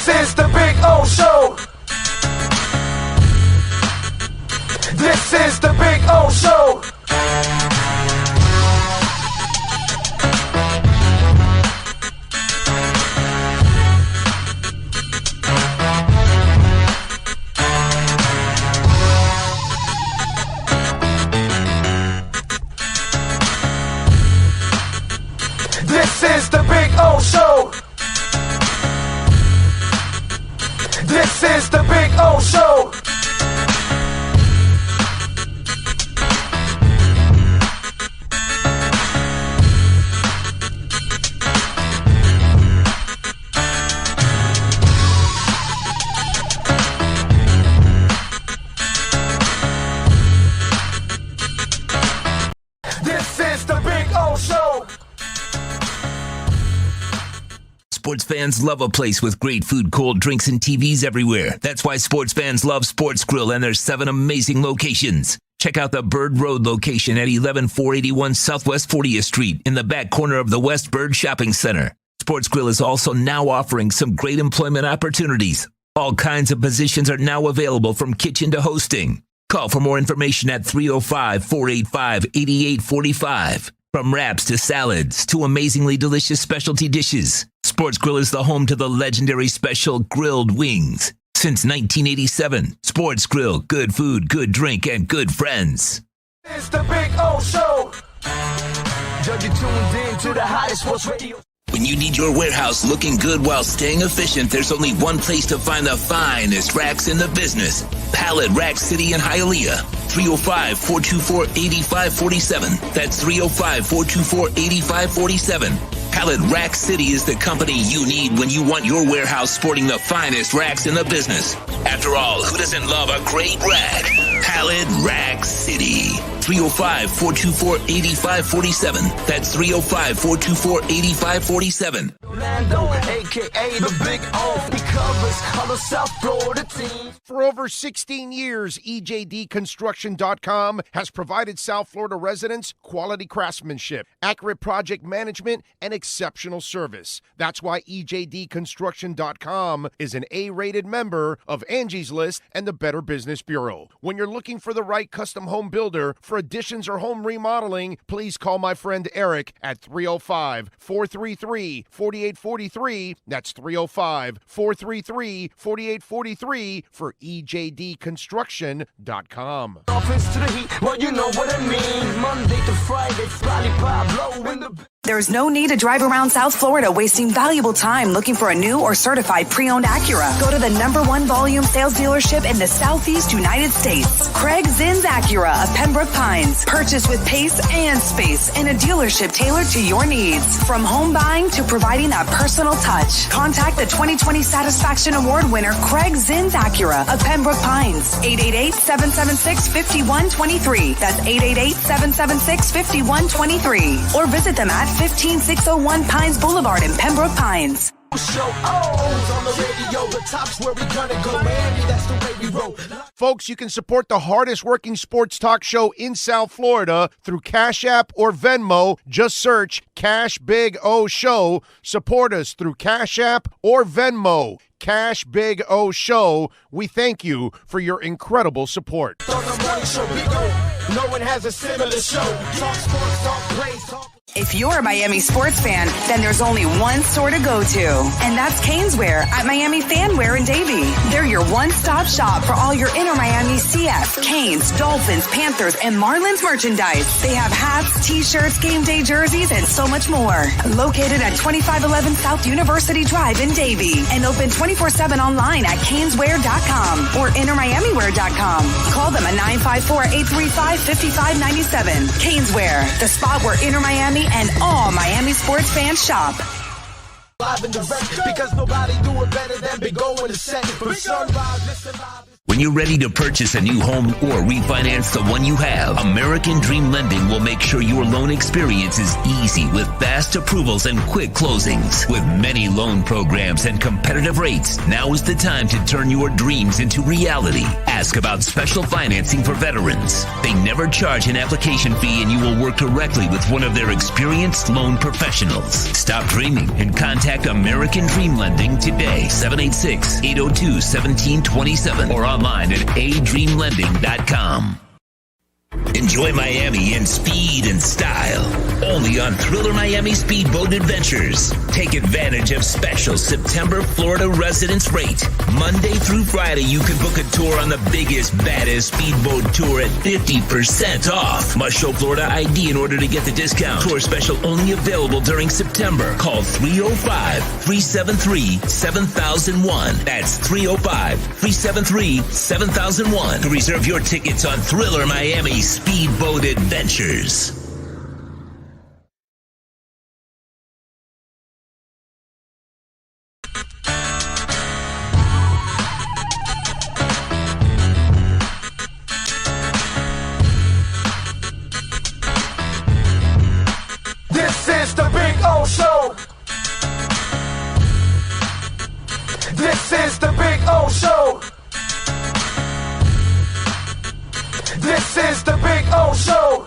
This is the Big O Show. This is the Big O Show. This is the Big O Show. This is the Big O Show. This is the Big O Show. Sports fans love a place with great food, cold drinks, and TVs everywhere. That's why sports fans love Sports Grill and their 7 amazing locations. Check out the Bird Road location at 11481 Southwest 40th Street in the back corner of the West Bird Shopping Center. Sports Grill is also now offering some great employment opportunities. All kinds of positions are now available from kitchen to hosting. Call for more information at 305-485-8845. From wraps to salads to amazingly delicious specialty dishes, Sports Grill is the home to the legendary special grilled wings. Since 1987, Sports Grill, good food, good drink, and good friends. It's the Big O Show. You're tuned in to the hottest sports radio. When you need your warehouse looking good while staying efficient, there's only one place to find the finest racks in the business. Pallet Rack City in Hialeah. 305-424-8547. That's 305-424-8547. Pallet Rack City is the company you need when you want your warehouse sporting the finest racks in the business. After all, who doesn't love a great rack? Pallet Rack City. 305-424-8547. That's 305-424-8547. Orlando, a.k.a. the Big O. He covers all the South Florida teams. For over 16 years, EJDconstruction.com has provided South Florida residents quality craftsmanship, accurate project management, and exceptional service. That's why EJDconstruction.com is an A-rated member of Angie's List and the Better Business Bureau. When you're looking for the right custom home builder for additions or home remodeling, please call my friend Eric at 305-433-4843. That's 305-433-4843 for EJDconstruction.com. Dolphins to the heat, well, you know what I mean. Monday to Friday, Friday Pablo in the... There's no need to drive around South Florida wasting valuable time looking for a new or certified pre-owned Acura. Go to the #1 volume sales dealership in the Southeast United States. Craig Zinn's Acura of Pembroke Pines. Purchase with pace and space in a dealership tailored to your needs. From home buying to providing that personal touch. Contact the 2020 Satisfaction Award winner Craig Zinn's Acura of Pembroke Pines. 888-776-5123. That's 888-776-5123. Or visit them at 15601 Pines Boulevard in Pembroke Pines. Show on the radio, the top's where we gonna go. Miami, that's the way we roll. Folks, you can support the hardest working sports talk show in South Florida through Cash App or Venmo. Just search Cash Big O Show. Support us through Cash App or Venmo. Cash Big O Show. We thank you for your incredible support. On the morning show, Big O. No one has a similar show. Talk sports, talk plays, talk... If you're a Miami sports fan, then there's only one store to go to, and that's Caneswear at Miami Fanwear in Davie. They're your one-stop shop for all your inner Miami CF, Canes, Dolphins, Panthers, and Marlins merchandise. They have hats, t-shirts, game day jerseys, and so much more. Located at 2511 South University Drive in Davie, and open 24/7 online at caneswear.com or innermiamiwear.com. Call them at 954-835-5597. Caneswear, the spot where Inner Miami and all Miami sports fans shop. Live and direct, because nobody do it better than Big O in the set. From sunrise, listen live. When you're ready to purchase a new home or refinance the one you have, American Dream Lending will make sure your loan experience is easy with fast approvals and quick closings. With many loan programs and competitive rates, now is the time to turn your dreams into reality. Ask about special financing for veterans. They never charge an application fee and you will work directly with one of their experienced loan professionals. Stop dreaming and contact American Dream Lending today, 786-802-1727 or online at adreamlending.com. Enjoy Miami in speed and style. Only on Thriller Miami Speedboat Adventures. Take advantage of special September Florida residence rate. Monday through Friday, you can book a tour on the biggest, baddest speedboat tour at 50% off. Must show Florida ID in order to get the discount. Tour special only available during September. Call 305-373-7001. That's 305-373-7001 to reserve your tickets on Thriller Miami Speedboat Adventures. This is the Big O Show. This is the Big O Show. This is the Big O Show.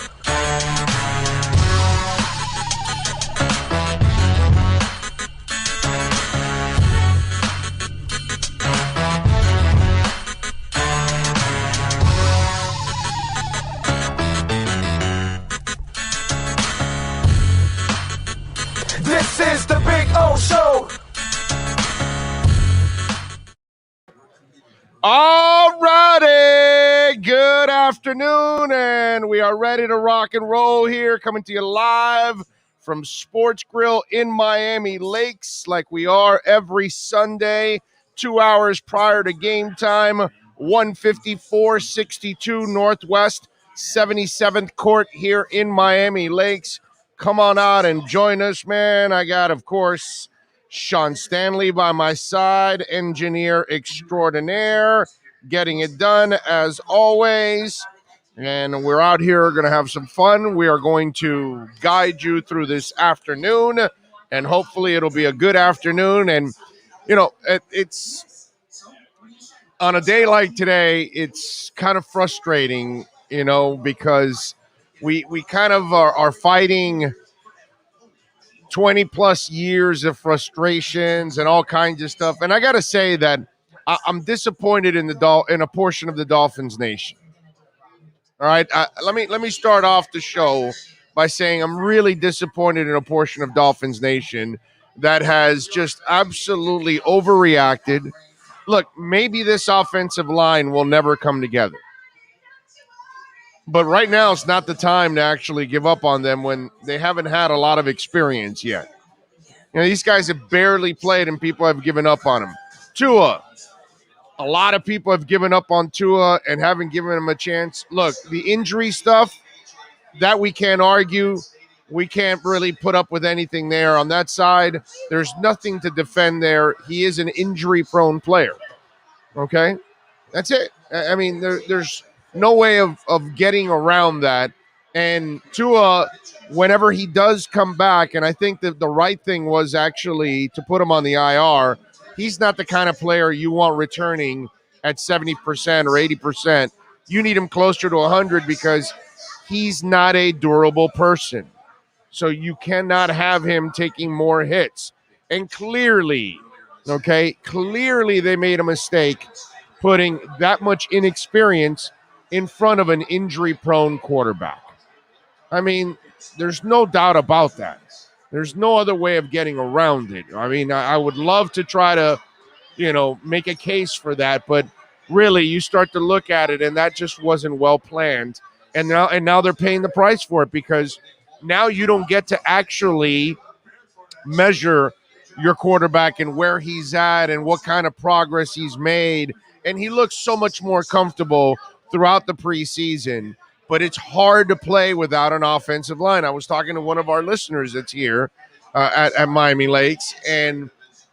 This is the Big O Show. All righty, good afternoon, and we are ready to rock and roll here, coming to you live from Sports Grill in Miami Lakes, like we are every Sunday, 2 hours prior to game time, 154-62 Northwest 77th Court here in Miami Lakes. Come on out and join us, man. I got, of course, Sean Stanley by my side, engineer extraordinaire, getting it done as always. And we're out here going to have some fun. We are going to guide you through this afternoon, and hopefully it'll be a good afternoon. And, you know, it's on a day like today, it's kind of frustrating, you know, because we kind of are fighting 20 plus years of frustrations and all kinds of stuff. And I got to say that I'm disappointed in in a portion of the Dolphins nation. All right. Let me start off the show by saying I'm really disappointed in a portion of Dolphins nation that has just absolutely overreacted. Look, maybe this offensive line will never come together. But right now, it's not the time to actually give up on them when they haven't had a lot of experience yet. You know, these guys have barely played and people have given up on them. Tua, a lot of people have given up on Tua and haven't given him a chance. Look, the injury stuff, that we can't argue. We can't really put up with anything there on that side. There's nothing to defend there. He is an injury-prone player. Okay? That's it. I mean, there's no way of getting around that. And Tua, whenever he does come back, and I think that the right thing was actually to put him on the IR, he's not the kind of player you want returning at 70% or 80%. You need him closer to 100 because he's not a durable person. So you cannot have him taking more hits. And clearly they made a mistake putting that much inexperience in front of an injury-prone quarterback. I mean, there's no doubt about that. There's no other way of getting around it. I mean, I would love to try to, you know, make a case for that, but really, you start to look at it, and that just wasn't well planned. And now they're paying the price for it because now you don't get to actually measure your quarterback and where he's at and what kind of progress he's made. And he looks so much more comfortable throughout the preseason, but it's hard to play without an offensive line. I was talking to one of our listeners that's here at Miami Lakes, and,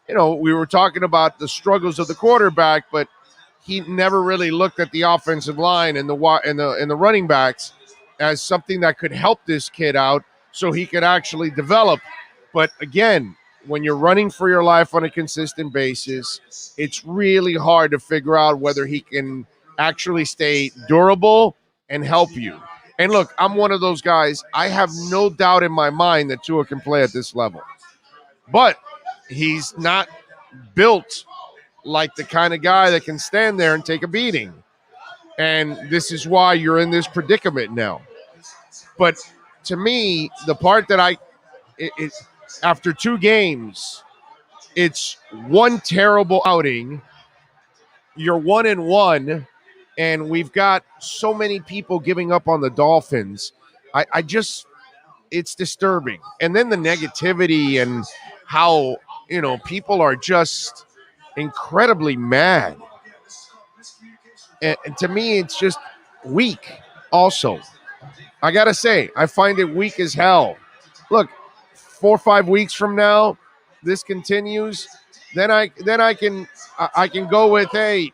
you know, we were talking about the struggles of the quarterback, but he never really looked at the offensive line and the running backs as something that could help this kid out so he could actually develop. But again, when you're running for your life on a consistent basis, it's really hard to figure out whether he can actually stay durable and help you. And look, I'm one of those guys. I have no doubt in my mind that Tua can play at this level. But he's not built like the kind of guy that can stand there and take a beating. And this is why you're in this predicament now. But to me, the part that after 2 games, it's one terrible outing. You're 1-1, and we've got so many people giving up on the Dolphins. I just, it's disturbing. And then the negativity and how, people are just incredibly mad. And to me, it's just weak also. I got to say, I find it weak as hell. Look, 4 or 5 weeks from now, this continues, then I can go with, hey,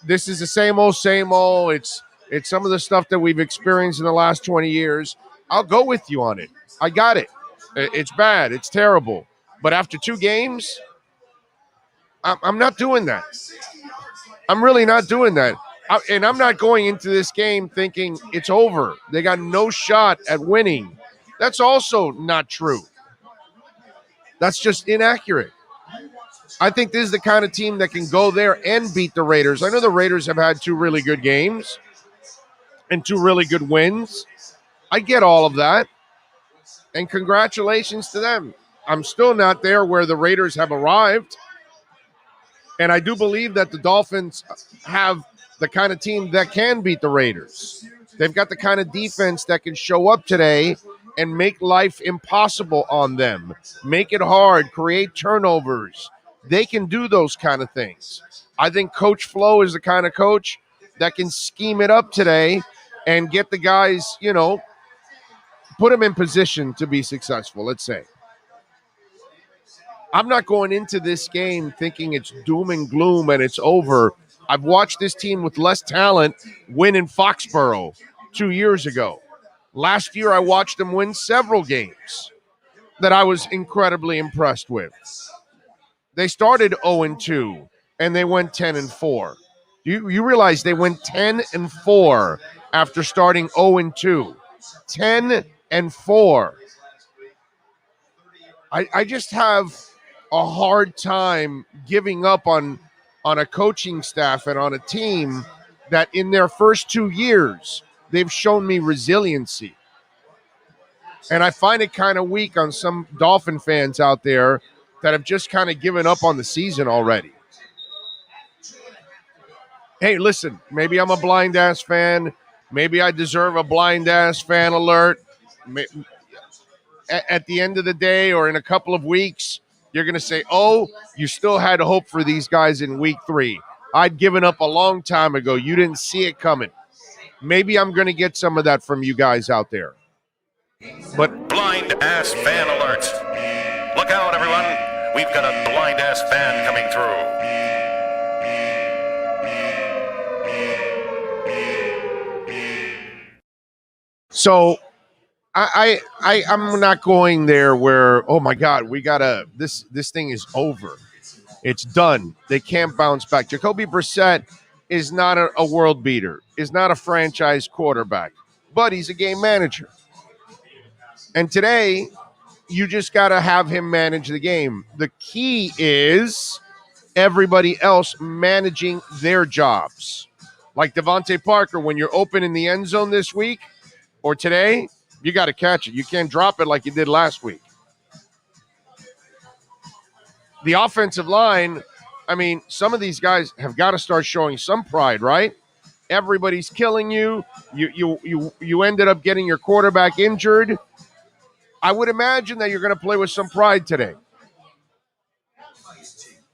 this is the same old. It's some of the stuff that we've experienced in the last 20 years. I'll go with you on it. I got it. It's bad. It's terrible. But after 2 games, I'm not doing that. I'm really not doing that. And I'm not going into this game thinking it's over. They got no shot at winning. That's also not true. That's just inaccurate. I think this is the kind of team that can go there and beat the Raiders. I know the Raiders have had 2 really good games and 2 really good wins. I get all of that. And congratulations to them. I'm still not there where the Raiders have arrived. And I do believe that the Dolphins have the kind of team that can beat the Raiders. They've got the kind of defense that can show up today and make life impossible on them, make it hard, create turnovers. They can do those kind of things. I think Coach Flo is the kind of coach that can scheme it up today and get the guys, put them in position to be successful, let's say. I'm not going into this game thinking it's doom and gloom and it's over. I've watched this team with less talent win in Foxborough 2 years ago. Last year, I watched them win several games that I was incredibly impressed with. They started 0-2, and they went 10-4. You realize they went 10-4 after starting 0-2. 10-4. I just have a hard time giving up on a coaching staff and on a team that in their first 2 years, they've shown me resiliency. And I find it kind of weak on some Dolphin fans out there that have just kind of given up on the season already. Hey, listen, maybe I'm a blind-ass fan. Maybe I deserve a blind-ass fan alert. At the end of the day or in a couple of weeks, you're going to say, oh, you still had hope for these guys in week 3. I'd given up a long time ago. You didn't see it coming. Maybe I'm going to get some of that from you guys out there. But blind-ass fan alert. Look out, everyone. We've got a blind-ass fan coming through. So I'm not going there where, oh my God, we gotta this thing is over. It's done. They can't bounce back. Jacoby Brissett is not a world beater, is not a franchise quarterback, but he's a game manager. And today, you just got to have him manage the game. The key is everybody else managing their jobs. Like Devontae Parker, when you're open in the end zone this week or today, you got to catch it. You can't drop it like you did last week. The offensive line, I mean, some of these guys have got to start showing some pride, right? Everybody's killing you. You ended up getting your quarterback injured. I would imagine that you're going to play with some pride today.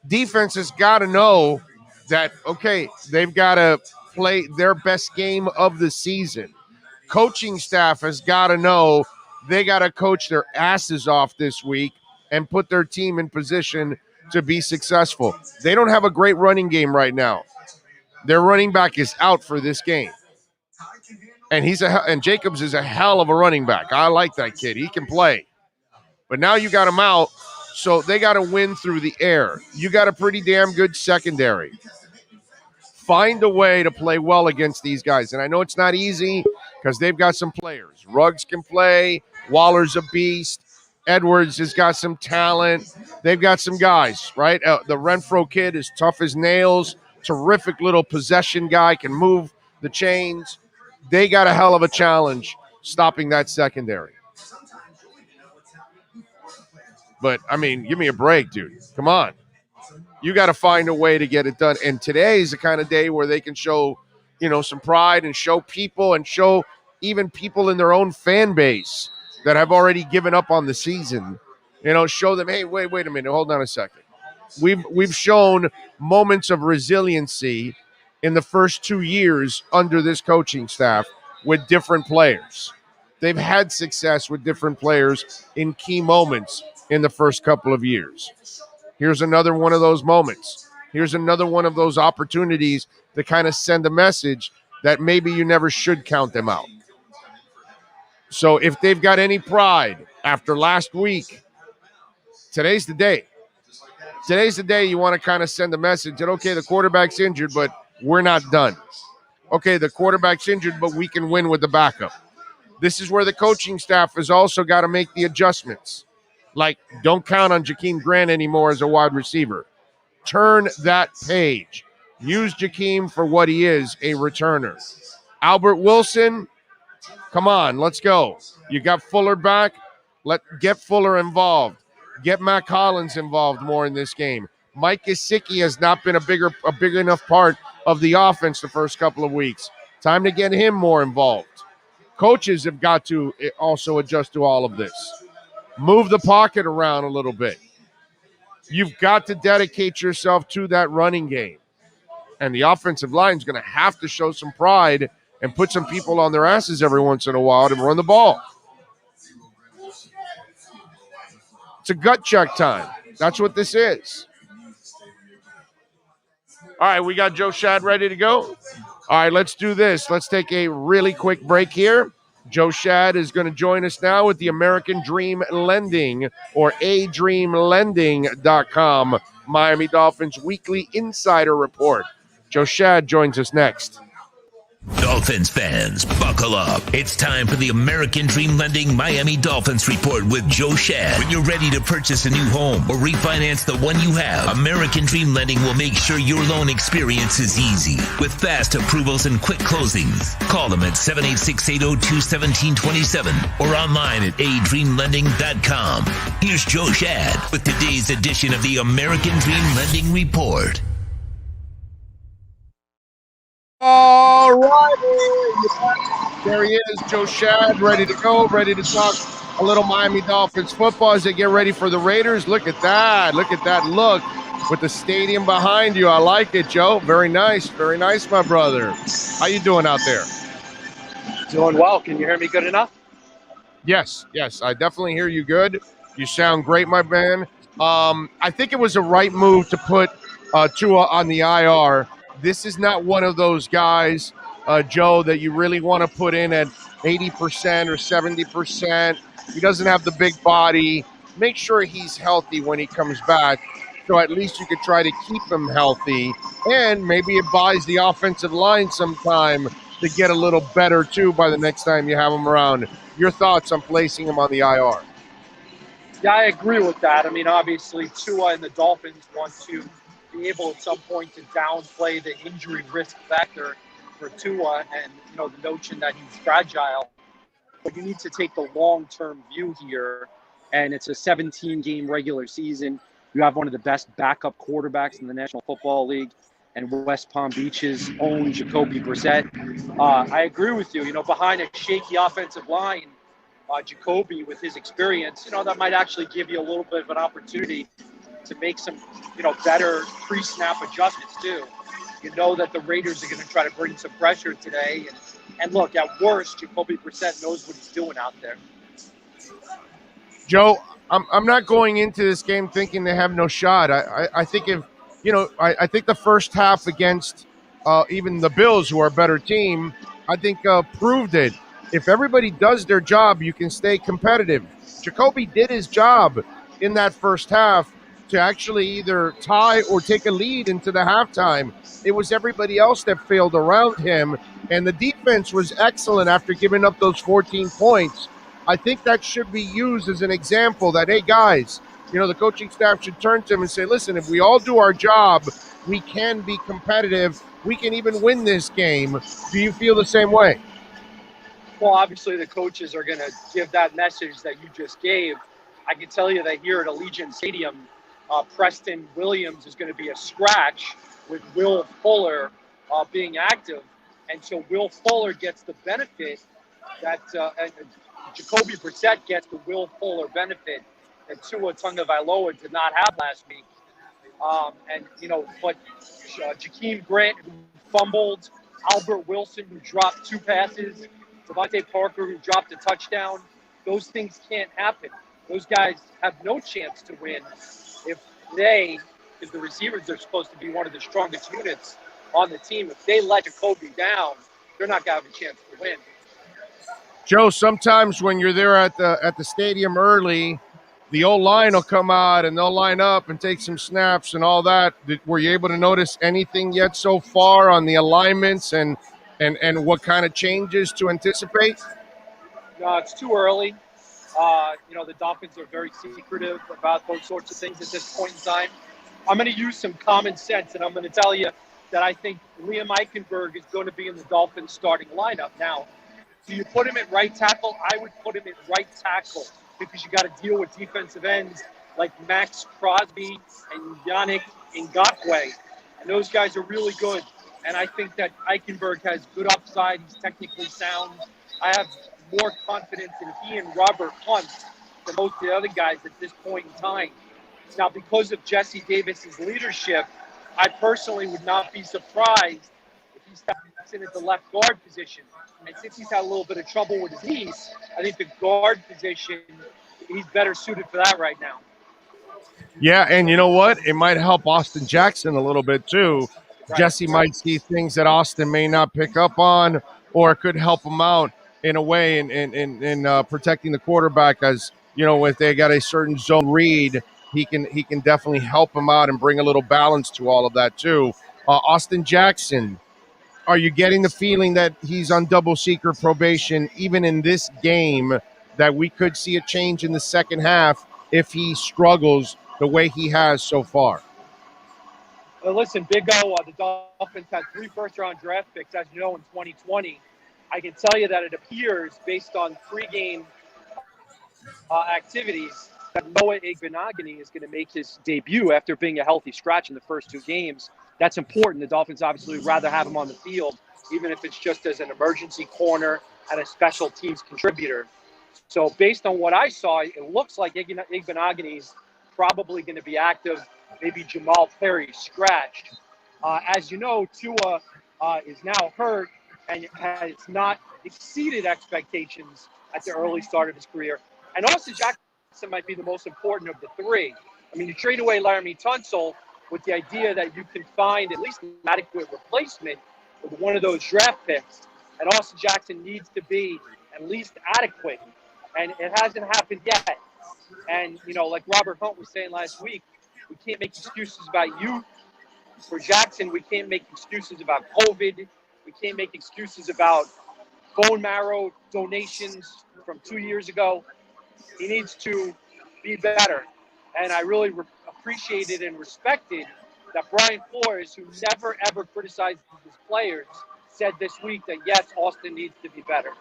Defense has got to know that, okay, they've got to play their best game of the season. Coaching staff has got to know they got to coach their asses off this week and put their team in position to be successful. They don't have a great running game right now. Their running back is out for this game. And Jacobs is a hell of a running back. I like that kid. He can play. But now you got him out, so they got to win through the air. You got a pretty damn good secondary. Find a way to play well against these guys. And I know it's not easy because they've got some players. Ruggs can play. Waller's a beast. Edwards has got some talent. They've got some guys, right? The Renfro kid is tough as nails. Terrific little possession guy, can move the chains. They got a hell of a challenge stopping that secondary. But, I mean, give me a break, dude. Come on. You got to find a way to get it done. And today is the kind of day where they can show, some pride and show people and show even people in their own fan base that have already given up on the season, show them, hey, wait a minute, hold on a second. We've shown moments of resiliency in the first 2 years under this coaching staff with different players. They've had success with different players in key moments in the first couple of years. Here's another one of those moments. Here's another one of those opportunities to kind of send a message that maybe you never should count them out. So if they've got any pride after last week, today's the day. Today's the day you want to kind of send a message that, okay, the quarterback's injured, but we're not done. Okay, the quarterback's injured, but we can win with the backup. This is where the coaching staff has also got to make the adjustments. Like, don't count on Jakeem Grant anymore as a wide receiver. Turn that page. Use Jakeem for what he is, a returner. Albert Wilson, come on, let's go. You got Fuller back. Get Fuller involved. Get Matt Collins involved more in this game. Mike Gesicki has not been a big enough part of the offense the first couple of weeks. Time to get him more involved. Coaches have got to also adjust to all of this. Move the pocket around a little bit. You've got to dedicate yourself to that running game. And the offensive line is going to have to show some pride and put some people on their asses every once in a while to run the ball. It's a gut check time. That's what this is. All right, we got Joe Schad ready to go. All right, let's do this. Let's take a really quick break here. Joe Schad is going to join us now with the American Dream Lending, or adreamlending.com, Miami Dolphins weekly insider report. Joe Schad joins us next. Dolphins fans, buckle up. It's time for the American Dream Lending Miami Dolphins report with Joe Schad. When you're ready to purchase a new home or refinance the one you have, American Dream Lending will make sure your loan experience is easy with fast approvals and quick closings. Call them at 786-802-1727 or online at adreamlending.com. Here's Joe Schad with today's edition of the American Dream Lending report. All right, there he is, Joe Schad, ready to go, ready to talk a little Miami Dolphins football as they get ready for the Raiders. Look at that look with the stadium behind you. I like it, Joe. Very nice, my brother. How you doing out there? Doing well. Can you hear me good enough? Yes, I definitely hear you good. You sound great, my man. I think it was a right move to put Tua on the IR. This is not one of those guys, Joe, that you really want to put in at 80% or 70%. He doesn't have the big body. Make sure he's healthy when he comes back, so at least you could try to keep him healthy. And maybe it buys the offensive line some time to get a little better, too, by the next time you have him around. Your thoughts on placing him on the IR? Yeah, I agree with that. I mean, obviously, Tua and the Dolphins want to be able at some point to downplay the injury risk factor for Tua and, the notion that he's fragile. But you need to take the long-term view here, and it's a 17-game regular season. You have one of the best backup quarterbacks in the National Football League, and West Palm Beach's own Jacoby Brissett. I agree with you. Behind a shaky offensive line, Jacoby, with his experience, that might actually give you a little bit of an opportunity to make some, better pre-snap adjustments too. You know that the Raiders are going to try to bring some pressure today. And look, at worst, Jacoby Brissett knows what he's doing out there. Joe, I'm not going into this game thinking they have no shot. I think if I think the first half against even the Bills, who are a better team, I think proved it. If everybody does their job, you can stay competitive. Jacoby did his job in that first half to actually either tie or take a lead into the halftime. It was everybody else that failed around him, and the defense was excellent after giving up those 14 points. I think that should be used as an example that, hey, guys, the coaching staff should turn to him and say, listen, if we all do our job, we can be competitive. We can even win this game. Do you feel the same way? Well, obviously the coaches are going to give that message that you just gave. I can tell you that here at Allegiant Stadium, Preston Williams is going to be a scratch with Will Fuller being active. And so Will Fuller gets the benefit that and Jacoby Brissett gets the Will Fuller benefit that Tua Tagovailoa did not have last week. But Jakeem Grant, who fumbled, Albert Wilson, who dropped 2 passes, Devontae Parker, who dropped a touchdown, those things can't happen. Those guys have no chance to win if the receivers are supposed to be one of the strongest units on the team. If they let Jacoby down, they're not going to have a chance to win. Joe, sometimes when you're there at the stadium early, the old line will come out and they'll line up and take some snaps and all that. Were you able to notice anything yet so far on the alignments and what kind of changes to anticipate? No, it's too early. The Dolphins are very secretive about those sorts of things at this point in time. I'm going to use some common sense, and I'm going to tell you that I think Liam Eichenberg is going to be in the Dolphins starting lineup. Now, do you put him at right tackle? I would put him at right tackle because you got to deal with defensive ends like Max Crosby and Yannick Ngakoue. And those guys are really good. And I think that Eichenberg has good upside. He's technically sound. I have more confidence in he and Robert Hunt than most of the other guys at this point in time. Now, because of Jesse Davis's leadership, I personally would not be surprised if he steps in at the left guard position. And since he's had a little bit of trouble with his knees, I think the guard position, he's better suited for that right now. Yeah, and you know what? It might help Austin Jackson a little bit too. Right. Jesse might see things that Austin may not pick up on, or it could help him out in a way in protecting the quarterback. As if they got a certain zone read, he can definitely help him out and bring a little balance to all of that too. Austin Jackson, are you getting the feeling that he's on double secret probation even in this game, that we could see a change in the second half if he struggles the way he has so far? Well, listen, Big O, the Dolphins had 3 first-round draft picks, as you know, in 2020. I can tell you that it appears, based on pregame activities, that Noah Igbenogany is going to make his debut after being a healthy scratch in the first 2 games. That's important. The Dolphins obviously would rather have him on the field, even if it's just as an emergency corner and a special teams contributor. So based on what I saw, it looks like Igbenogany is probably going to be active. Maybe Jamal Perry scratched. As you know, Tua is now hurt and has not exceeded expectations at the early start of his career. And Austin Jackson might be the most important of the 3. I mean, you trade away Laramie Tunsil with the idea that you can find at least an adequate replacement with one of those draft picks. And Austin Jackson needs to be at least adequate. And it hasn't happened yet. And, like Robert Hunt was saying last week, we can't make excuses about youth. For Jackson, we can't make excuses about COVID. We can't make excuses about bone marrow donations from 2 years ago. He needs to be better. And I really appreciated and respected that Brian Flores, who never, ever criticized his players, said this week that, yes, Austin needs to be better.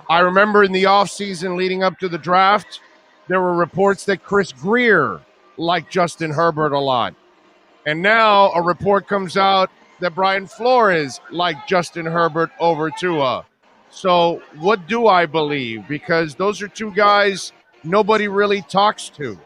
I remember in the offseason leading up to the draft, there were reports that Chris Greer liked Justin Herbert a lot. And now a report comes out that Brian Flores liked Justin Herbert over Tua. So what do I believe? Because those are 2 guys nobody really talks to.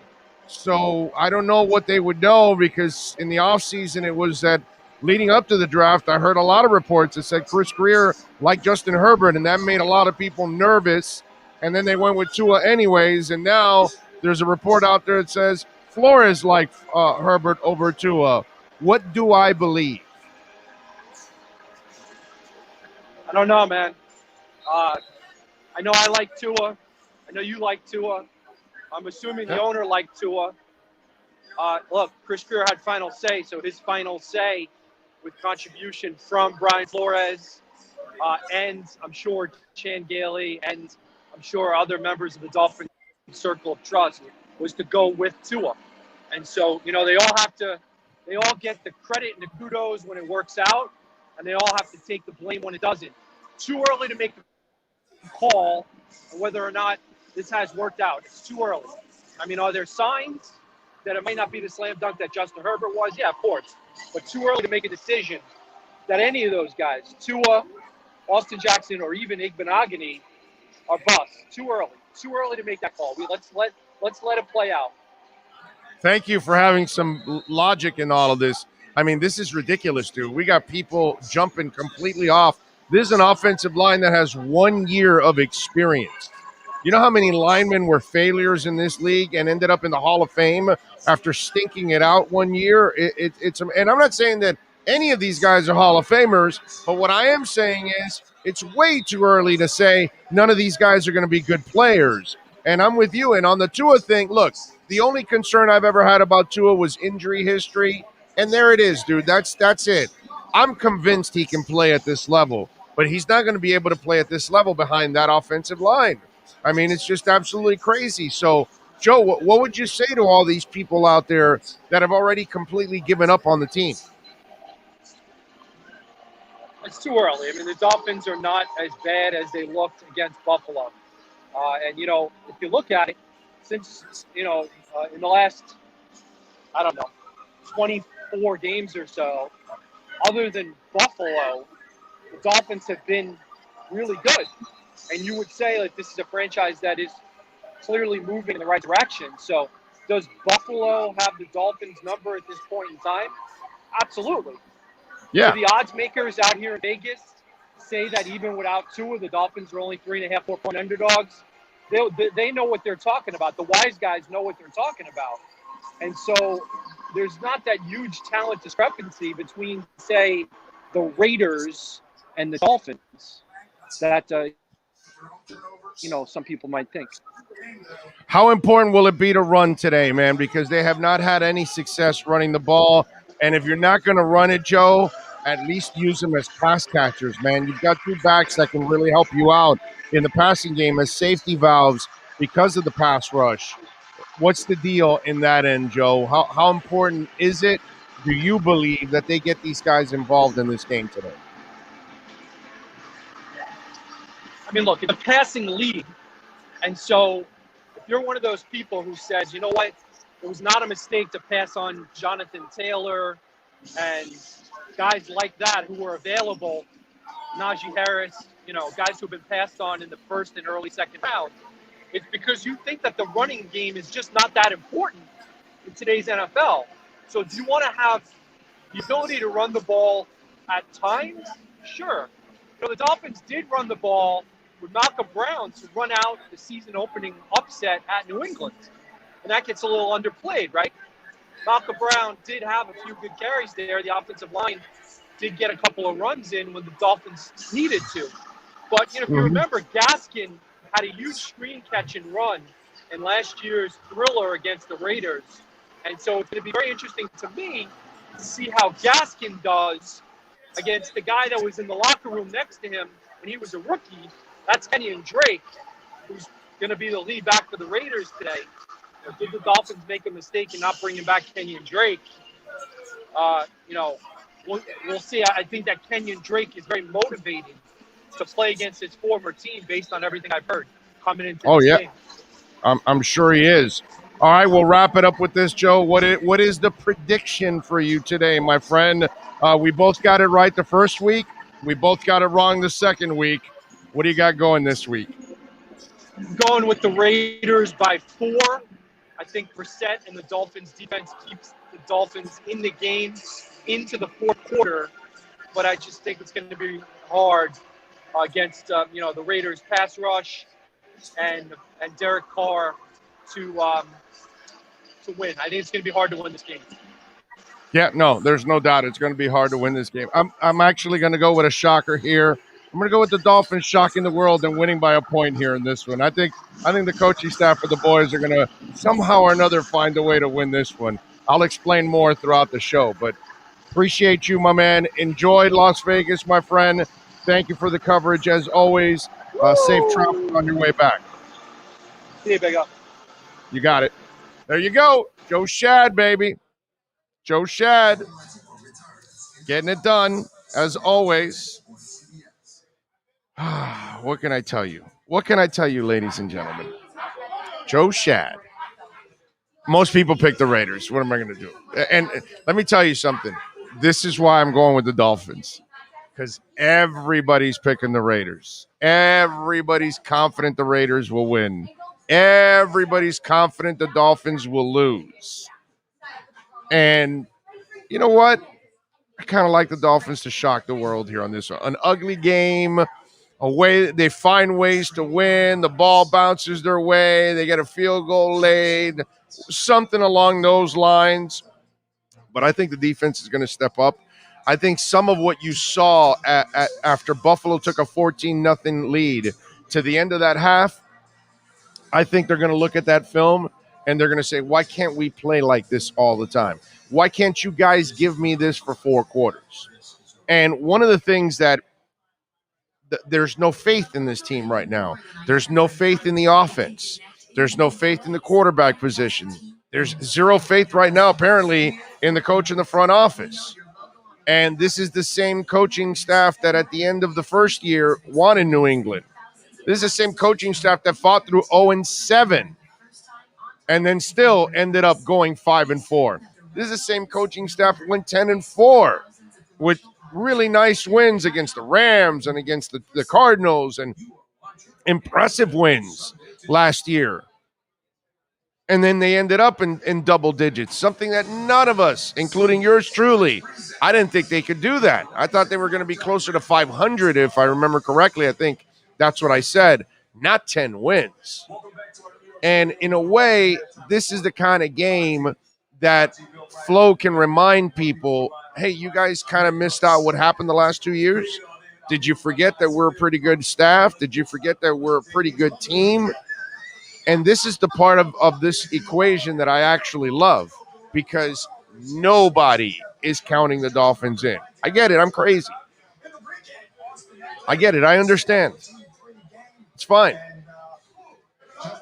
So I don't know what they would know, because in the offseason it was that leading up to the draft, I heard a lot of reports that said Chris Greer liked Justin Herbert, and that made a lot of people nervous and then they went with Tua anyways, and now there's a report out there that says Flores like Herbert over Tua. What do I believe? I don't know, man. I know I like Tua. I know you like Tua. I'm assuming the owner liked Tua. Look, Chris Greer had final say, so his final say with contribution from Brian Flores and I'm sure Chan Gailey and I'm sure other members of the Dolphins Circle of Trust was to go with Tua. And so, they all get the credit and the kudos when it works out, and they all have to take the blame when it doesn't. Too early to make a call on whether or not this has worked out. It's too early. I mean, are there signs that it might not be the slam dunk that Justin Herbert was? Yeah, of course. But too early to make a decision that any of those guys, Tua, Austin Jackson, or even Igbenogany, are busts. Too early. Too early to make that call. Let's let it play out. Thank you for having some logic in all of this. I mean, this is ridiculous, dude. We got people jumping completely off. This is an offensive line that has 1 year of experience. You know how many linemen were failures in this league and ended up in the Hall of Fame after stinking it out 1 year? And I'm not saying that any of these guys are Hall of Famers, but what I am saying is it's way too early to say none of these guys are going to be good players. And I'm with you. And on the Tua thing, look, the only concern I've ever had about Tua was injury history. And there it is, dude. That's it. I'm convinced he can play at this level, but he's not going to be able to play at this level behind that offensive line. I mean, it's just absolutely crazy. So, Joe, what would you say to all these people out there that have already completely given up on the team? It's too early. I mean, the Dolphins are not as bad as they looked against Buffalo. And, if you look at it, since, in the last, 24 games or so, other than Buffalo, the Dolphins have been really good. And you would say that this is a franchise that is clearly moving in the right direction. So does Buffalo have the Dolphins number at this point in time? Absolutely. Yeah. Do the odds makers out here in Vegas say that even without Tua, the Dolphins are only 3.5, 4-point underdogs? They know what they're talking about. The wise guys know what they're talking about. And so there's not that huge talent discrepancy between, say, the Raiders and the Dolphins that, some people might think. How important will it be to run today, man? Because they have not had any success running the ball. And if you're not going to run it, Joe, at least use them as pass catchers, man. You've got two backs that can really help you out in the passing game as safety valves because of the pass rush. What's the deal in that end, Joe? How important is it, do you believe, that they get these guys involved in this game today? I mean, look, it's a passing league. And so if you're one of those people who says, you know what, it was not a mistake to pass on Jonathan Taylor and guys like that who were available, Najee Harris, guys who have been passed on in the first and early second round, it's because you think that the running game is just not that important in today's NFL. So do you want to have the ability to run the ball at times? Sure. The Dolphins did run the ball with Malcolm Brown to run out the season opening upset at New England. And that gets a little underplayed, right? Malcolm Brown did have a few good carries there. The offensive line did get a couple of runs in when the Dolphins needed to. But, if you remember, Gaskin had a huge screen catch and run in last year's thriller against the Raiders. And so it's going to be very interesting to me to see how Gaskin does against the guy that was in the locker room next to him when he was a rookie. That's Kenyon Drake, who's going to be the lead back for the Raiders today. Or did the Dolphins make a mistake in not bringing back Kenyon Drake? We'll see. I think that Kenyon Drake is very motivated to play against his former team based on everything I've heard coming into this game. I'm sure he is. All right, we'll wrap it up with this, Joe. What is the prediction for you today, my friend? We both got it right the first week. We both got it wrong the second week. What do you got going this week? I'm going with the Raiders by 4. I think Brissett and the Dolphins defense keeps the Dolphins in the game into the fourth quarter, but I just think it's going to be hard against the Raiders pass rush. and Derek Carr to win. I think it's going to be hard to win this game. Yeah, no, there's no doubt it's going to be hard to win this game. I'm actually going to go with a shocker here. I'm going to go with the Dolphins shocking the world and winning by a point here in this one. I think the coaching staff for the boys are going to somehow or another find a way to win this one. I'll explain more throughout the show, but appreciate you, my man. Enjoy Las Vegas, my friend. Thank you for the coverage as always. Safe travel on your way back. See you, Big O. You got it. There you go. Joe Shad, baby. Joe Shad. Getting it done, as always. What can I tell you? What can I tell you, ladies and gentlemen? Joe Shad. Most people pick the Raiders. What am I going to do? And let me tell you something. This is why I'm going with the Dolphins. Because everybody's picking the Raiders. Everybody's confident the Raiders will win. Everybody's confident the Dolphins will lose. And you know what? I kind of like the Dolphins to shock the world here on this one. An ugly game, a way they find ways to win. The ball bounces their way. They get a field goal laid, something along those lines. But I think the defense is going to step up. I think some of what you saw after Buffalo took a 14-0 lead to the end of that half, I think they're going to look at that film and they're going to say, why can't we play like this all the time? Why can't you guys give me this for 4 quarters? And one of the things that there's no faith in this team right now. There's no faith in the offense. There's no faith in the quarterback position. There's zero faith right now, apparently, in the coach in the front office. And this is the same coaching staff that at the end of the first year won in New England. This is the same coaching staff that fought through 0-7 and then still ended up going 5-4. This is the same coaching staff that went 10-4 with really nice wins against the Rams and against the Cardinals and impressive wins last year. And then they ended up in double digits, something that none of us, including yours truly, I didn't think they could do that. I thought they were going to be closer to 500, if I remember correctly. I think that's what I said, not 10 wins. And in a way, this is the kind of game that Flo can remind people, hey, you guys kind of missed out what happened the last 2 years. Did you forget that we're a pretty good staff? Did you forget that we're a pretty good team? And this is the part of this equation that I actually love because nobody is counting the Dolphins in. I get it. I'm crazy. I get it. I understand. It's fine.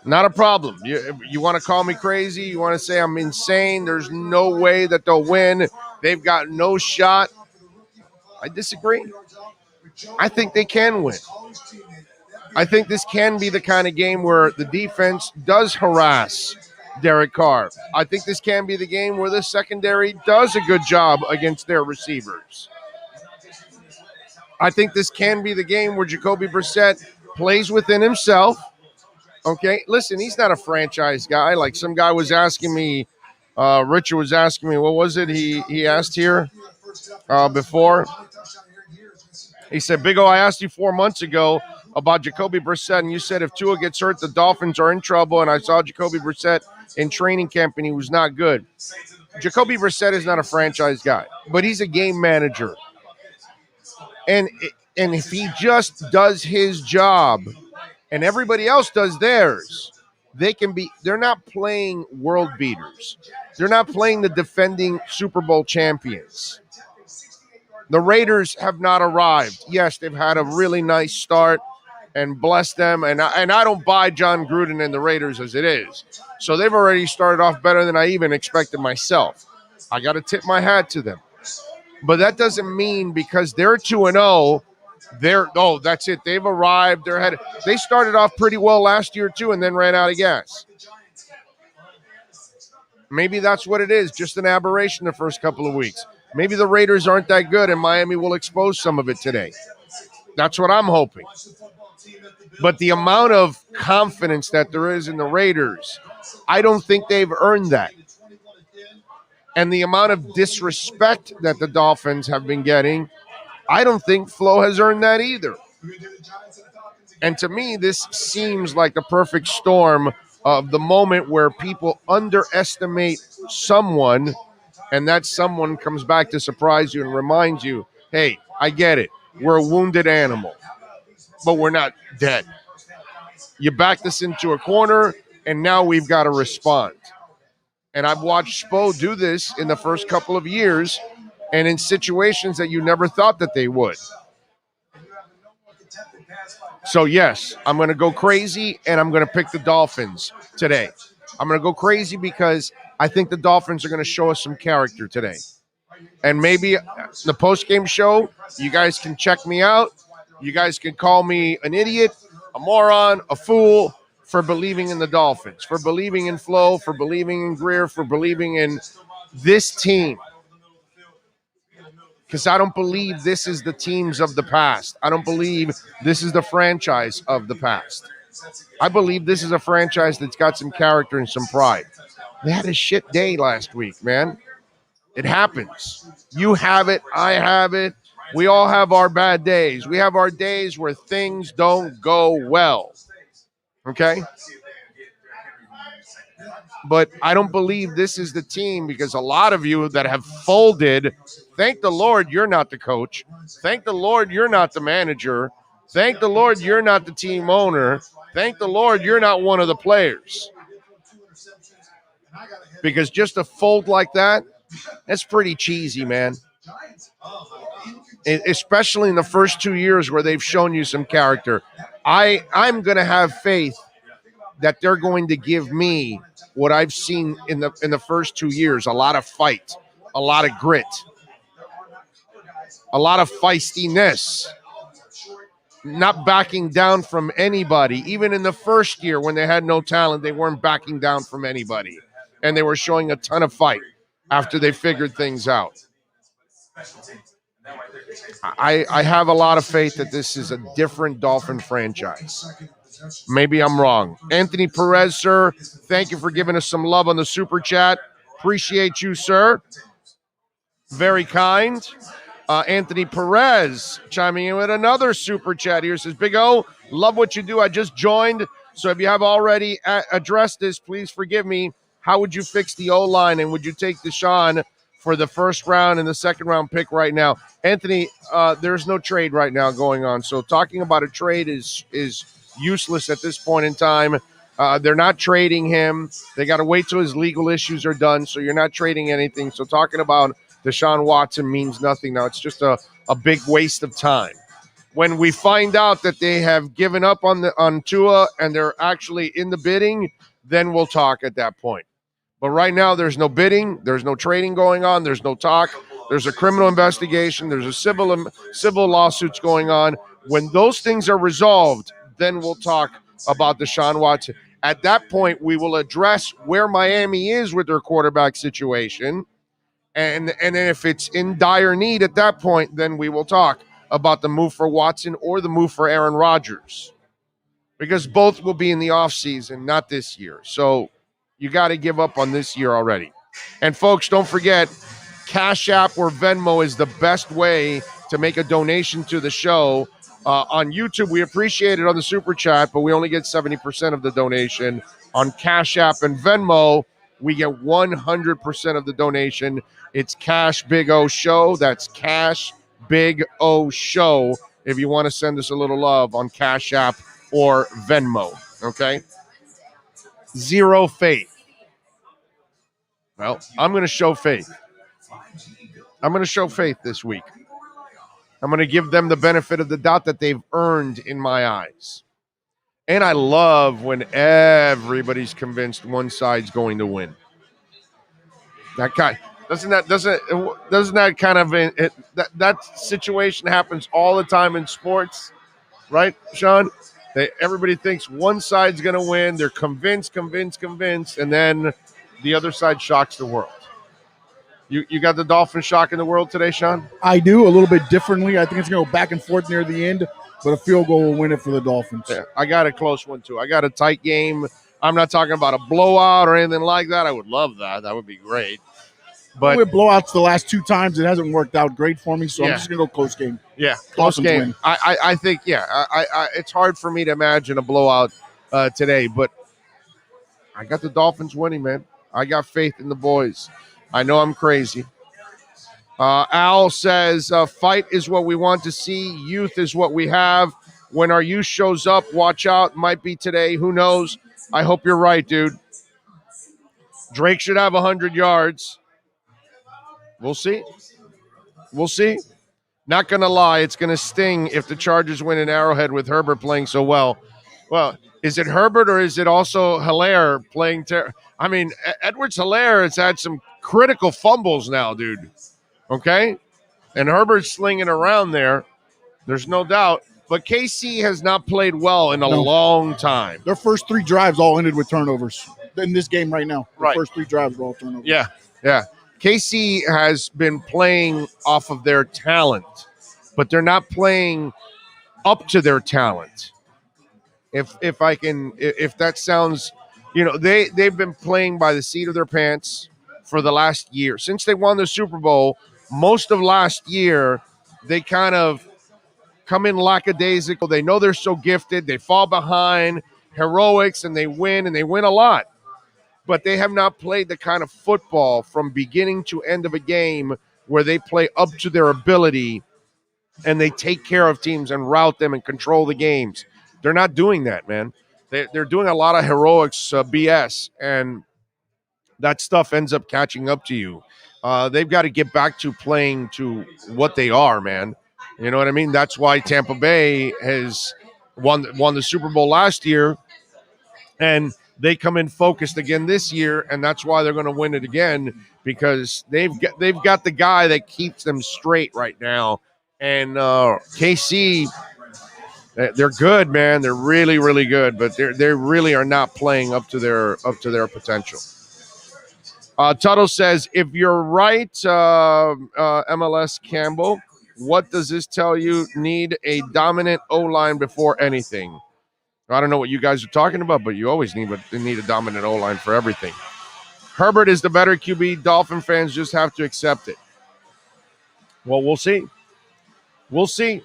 Not a problem. You want to call me crazy? You want to say I'm insane? There's no way that they'll win. They've got no shot. I disagree. I think they can win. I think this can be the kind of game where the defense does harass Derek Carr. I think this can be the game where the secondary does a good job against their receivers. I think this can be the game where Jacoby Brissett plays within himself. Okay, listen, he's not a franchise guy. Like some guy was asking me, Richard was asking me, what was it he asked here before? He said, Big O, I asked you 4 months ago about Jacoby Brissett, and you said if Tua gets hurt, the Dolphins are in trouble, and I saw Jacoby Brissett in training camp, and he was not good. Jacoby Brissett is not a franchise guy, but he's a game manager. And if he just does his job and everybody else does theirs, they're not playing world beaters. They're not playing the defending Super Bowl champions. The Raiders have not arrived. Yes, they've had a really nice start, and bless them. And I don't buy John Gruden and the Raiders as it is. So they've already started off better than I even expected myself. I got to tip my hat to them. But that doesn't mean because they're 2-0, that's it. They've arrived. They're ahead. They started off pretty well last year too and then ran out of gas. Maybe that's what it is, just an aberration the first couple of weeks. Maybe the Raiders aren't that good and Miami will expose some of it today. That's what I'm hoping. But the amount of confidence that there is in the Raiders, I don't think they've earned that. And the amount of disrespect that the Dolphins have been getting, I don't think Flo has earned that either. And to me, this seems like the perfect storm of the moment where people underestimate someone, and that someone comes back to surprise you and reminds you, hey, I get it. We're a wounded animal, but we're not dead. You backed us into a corner, and now we've got to respond. And I've watched Spo do this in the first couple of years and in situations that you never thought that they would. So, yes, I'm going to go crazy, and I'm going to pick the Dolphins today. I'm going to go crazy because I think the Dolphins are going to show us some character today. And maybe the post-game show, you guys can check me out. You guys can call me an idiot, a moron, a fool for believing in the Dolphins, for believing in Flo, for believing in Greer, for believing in this team. Because I don't believe this is the teams of the past. I don't believe this is the franchise of the past. I believe this is a franchise that's got some character and some pride. They had a shit day last week, man. It happens. You have it. I have it. We all have our bad days. We have our days where things don't go well. Okay? But I don't believe this is the team because a lot of you that have folded, thank the Lord you're not the coach. Thank the Lord you're not the manager. Thank the Lord you're not the team owner. Thank the Lord you're not one of the players. Because just a fold like that, that's pretty cheesy, man. Especially in the first 2 years where they've shown you some character. I'm going to have faith that they're going to give me what I've seen in the first 2 years, a lot of fight, a lot of grit, a lot of feistiness, not backing down from anybody. Even in the first year when they had no talent, they weren't backing down from anybody. And they were showing a ton of fight after they figured things out. I have a lot of faith that this is a different Dolphin franchise. Maybe I'm wrong. Anthony Perez, sir, thank you for giving us some love on the super chat. Appreciate you, sir. Very kind. Anthony Perez chiming in with another super chat here. Says, Big O, love what you do. I just joined. So if you have already addressed this, please forgive me. How would you fix the O-line? And would you take Deshaun for the first round and the second round pick right now? Anthony, there's no trade right now going on. So talking about a trade is useless at this point in time. They're not trading him. They got to wait till his legal issues are done. So you're not trading anything. So talking about Deshaun Watson means nothing now. It's just a big waste of time. When we find out that they have given up on Tua and they're actually in the bidding, then we'll talk at that point. But right now, there's no bidding. There's no trading going on. There's no talk. There's a criminal investigation. There's a civil lawsuits going on. When those things are resolved, then we'll talk about Deshaun Watson. At that point, we will address where Miami is with their quarterback situation. And then if it's in dire need at that point, then we will talk about the move for Watson or the move for Aaron Rodgers. Because both will be in the offseason, not this year. So you got to give up on this year already. And folks, don't forget, Cash App or Venmo is the best way to make a donation to the show. On YouTube, we appreciate it on the Super Chat, but we only get 70% of the donation. On Cash App and Venmo, we get 100% of the donation. It's Cash Big O Show. That's Cash Big O Show if you want to send us a little love on Cash App or Venmo, okay? Zero faith. Well, I'm going to show faith. I'm going to show faith this week. I'm going to give them the benefit of the doubt that they've earned in my eyes. And I love when everybody's convinced one side's going to win. That situation happens all the time in sports, right, Sean? Everybody thinks one side's going to win. They're convinced, and then the other side shocks the world. You got the Dolphins shocking the world today, Sean? I do, a little bit differently. I think it's going to go back and forth near the end, but a field goal will win it for the Dolphins. Yeah, I got a close one, too. I got a tight game. I'm not talking about a blowout or anything like that. I would love that. That would be great. But with blowouts the last two times, it hasn't worked out great for me, so I'm just going to go close game. Yeah, close Dolphins game. win. I think, it's hard for me to imagine a blowout today, but I got the Dolphins winning, man. I got faith in the boys. I know I'm crazy. Al says, fight is what we want to see. Youth is what we have. When our youth shows up, watch out. Might be today. Who knows? I hope you're right, dude. Drake should have 100 yards. We'll see. We'll see. Not going to lie, it's going to sting if the Chargers win in Arrowhead with Herbert playing so well. Well, is it Herbert or is it also Hilaire playing? Edwards-Hilaire has had some critical fumbles now, dude. Okay? And Herbert's slinging around there. There's no doubt. But KC has not played well in a long time. Their first 3 drives all ended with turnovers. In this game right now, the Right. first 3 drives were all turnovers. Yeah. KC has been playing off of their talent, but they're not playing up to their talent. If that sounds, they've been playing by the seat of their pants for the last year. Since they won the Super Bowl, most of last year, they kind of come in lackadaisical. They know they're so gifted. They fall behind heroics, and they win a lot. But they have not played the kind of football from beginning to end of a game where they play up to their ability and they take care of teams and route them and control the games. They're not doing that, man. They're doing a lot of heroics BS, and that stuff ends up catching up to you. They've got to get back to playing to what they are, man. You know what I mean? That's why Tampa Bay has won the Super Bowl last year, and they come in focused again this year, and that's why they're going to win it again, because they've got the guy that keeps them straight right now. And KC, they're good, man. They're really, really good, but they really are not playing up to their potential. Tuttle says, if you're right, MLS Campbell, what does this tell you? Need a dominant O-line before anything. I don't know what you guys are talking about, but you always need a dominant O-line for everything. Herbert is the better QB. Dolphin fans just have to accept it. Well, we'll see. We'll see.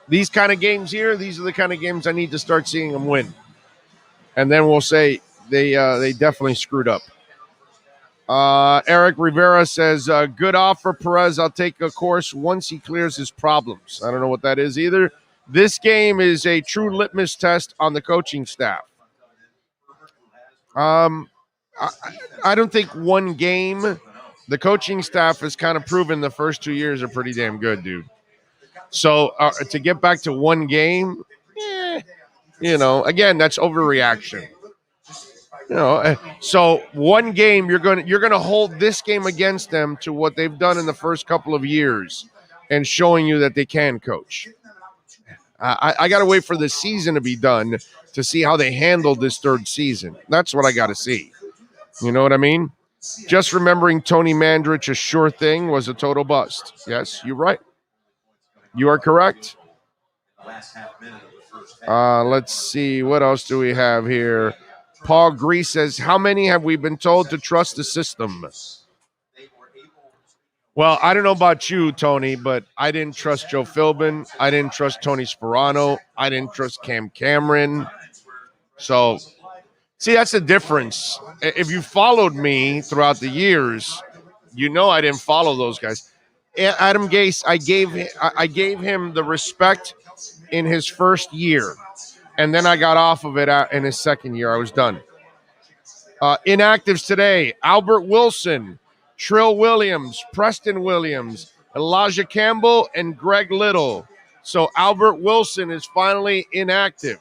These kind of games here, these are the kind of games I need to start seeing them win. And then we'll say they definitely screwed up. Eric Rivera says, good offer, Perez. I'll take a course once he clears his problems. I don't know what that is either. This game is a true litmus test on the coaching staff. I don't think one game. The coaching staff has kind of proven the first 2 years are pretty damn good, dude. So to get back to one game, again, that's overreaction. So one game you're going to hold this game against them to what they've done in the first couple of years, and showing you that they can coach. I got to wait for the season to be done to see how they handled this third season. That's what I got to see. You know what I mean? Just remembering Tony Mandrich, a sure thing, was a total bust. Yes, you're right. You are correct. Let's see. What else do we have here? Paul Grease says, how many have we been told to trust the system? Well, I don't know about you, Tony, but I didn't trust Joe Philbin. I didn't trust Tony Sperano. I didn't trust Cam Cameron. So, see, that's the difference. If you followed me throughout the years, I didn't follow those guys. Adam Gase, I gave him the respect in his first year, and then I got off of it in his second year. I was done. Inactives today: Albert Wilson, Trill Williams, Preston Williams, Elijah Campbell, and Greg Little. So Albert Wilson is finally inactive.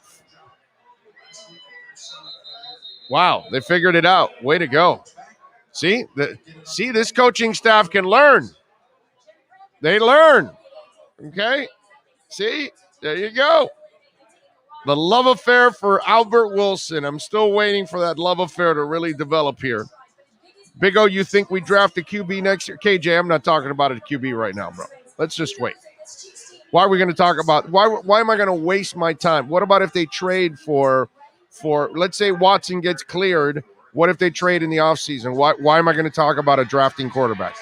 Wow, they figured it out. Way to go. See, this coaching staff can learn. They learn. Okay? See? There you go. The love affair for Albert Wilson. I'm still waiting for that love affair to really develop here. Big O, you think we draft a QB next year? KJ, I'm not talking about a QB right now, bro. Let's just wait. Why are we going to talk about why am I going to waste my time? What about if they trade for let's say Watson gets cleared? What if they trade in the offseason? Why am I going to talk about a drafting quarterback?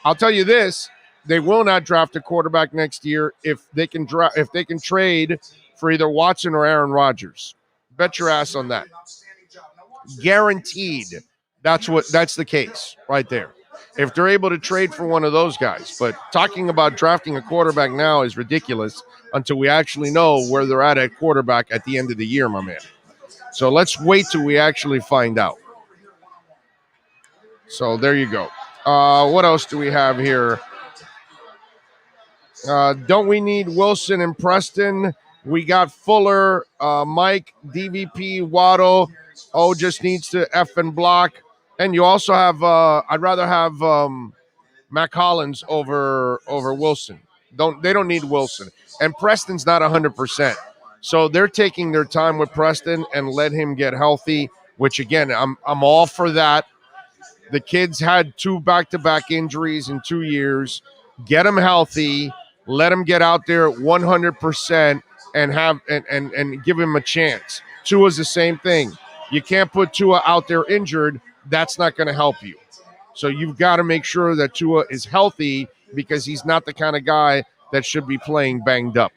I'll tell you this. they will not draft a quarterback next year if they can trade for either Watson or Aaron Rodgers. Bet your ass on that. Guaranteed. That's the case right there. If they're able to trade for one of those guys. But talking about drafting a quarterback now is ridiculous until we actually know where they're at quarterback at the end of the year, my man. So let's wait till we actually find out. So there you go. What else do we have here? Don't we need Wilson and Preston? We got Fuller, Mike, DVP, Waddle. Just needs to F and block. And you also have, I'd rather have Mac Hollins over Wilson. They don't need Wilson. And Preston's not 100%. So they're taking their time with Preston and let him get healthy, which, again, I'm all for that. The kid's had 2 back-to-back injuries in 2 years. Get him healthy. Let him get out there 100% and give him a chance. Tua's the same thing. You can't put Tua out there injured. That's not going to help you. So you've got to make sure that Tua is healthy because he's not the kind of guy that should be playing banged up.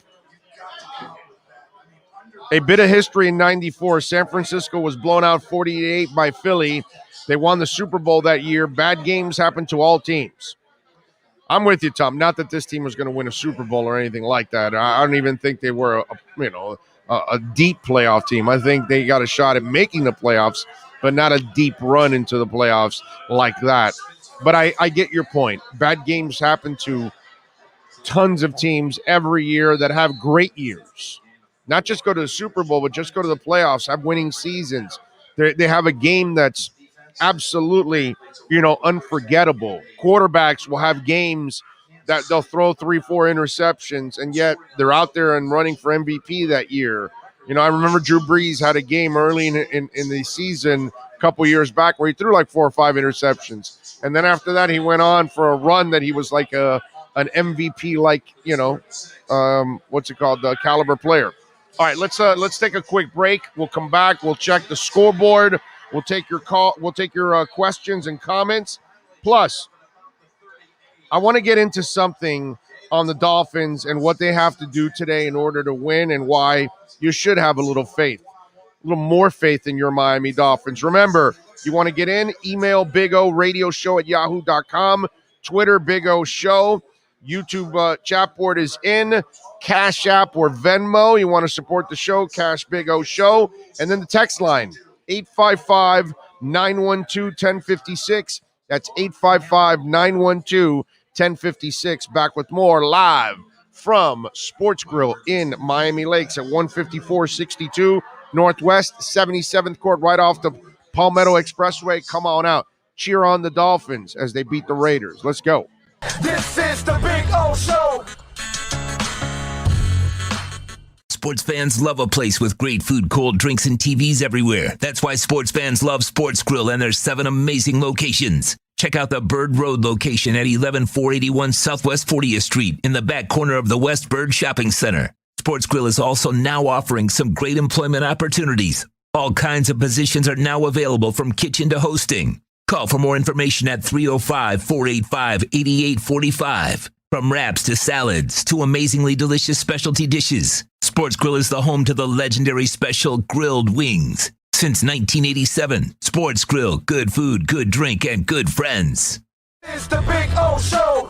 A bit of history in 94. San Francisco was blown out 48 by Philly. They won the Super Bowl that year. Bad games happen to all teams. I'm with you, Tom. Not that this team was going to win a Super Bowl or anything like that. I don't even think they were a deep playoff team. I think they got a shot at making the playoffs, but not a deep run into the playoffs like that. But I get your point. Bad games happen to tons of teams every year that have great years. Not just go to the Super Bowl, but just go to the playoffs, have winning seasons. They have a game that's absolutely, unforgettable. Quarterbacks will have games that they'll throw 3-4 interceptions, and yet they're out there and running for MVP that year. I remember Drew Brees had a game early in the season a couple years back where he threw like 4 or 5 interceptions. And then after that, he went on for a run that he was like an MVP, the caliber player. All right, let's take a quick break. We'll come back. We'll check the scoreboard. We'll take your call. We'll take your questions and comments. Plus, I want to get into something on the Dolphins and what they have to do today in order to win and why you should have a little faith, a little more faith in your Miami Dolphins. Remember, you want to get in, email BigORadioShow@yahoo.com, Twitter, Big O Show, YouTube chat board is in, Cash App or Venmo. You want to support the show, Cash Big O Show. And then the text line, 855-912-1056. That's 855-912-1056. Back with more live from Sports Grill in Miami Lakes at 15462 Northwest 77th Court, right off the Palmetto Expressway. Come on out. Cheer on the Dolphins as they beat the Raiders. Let's go. This is the Big O Show. Sports fans love a place with great food, cold drinks, and TVs everywhere. That's why sports fans love Sports Grill and their 7 amazing locations. Check out the Bird Road location at 11481 Southwest 40th Street in the back corner of the West Bird Shopping Center. Sports Grill is also now offering some great employment opportunities. All kinds of positions are now available from kitchen to hosting. Call for more information at 305-485-8845. From wraps to salads to amazingly delicious specialty dishes, Sports Grill is the home to the legendary special grilled wings. Since 1987, Sports Grill, good food, good drink, and good friends. It's the Big O Show.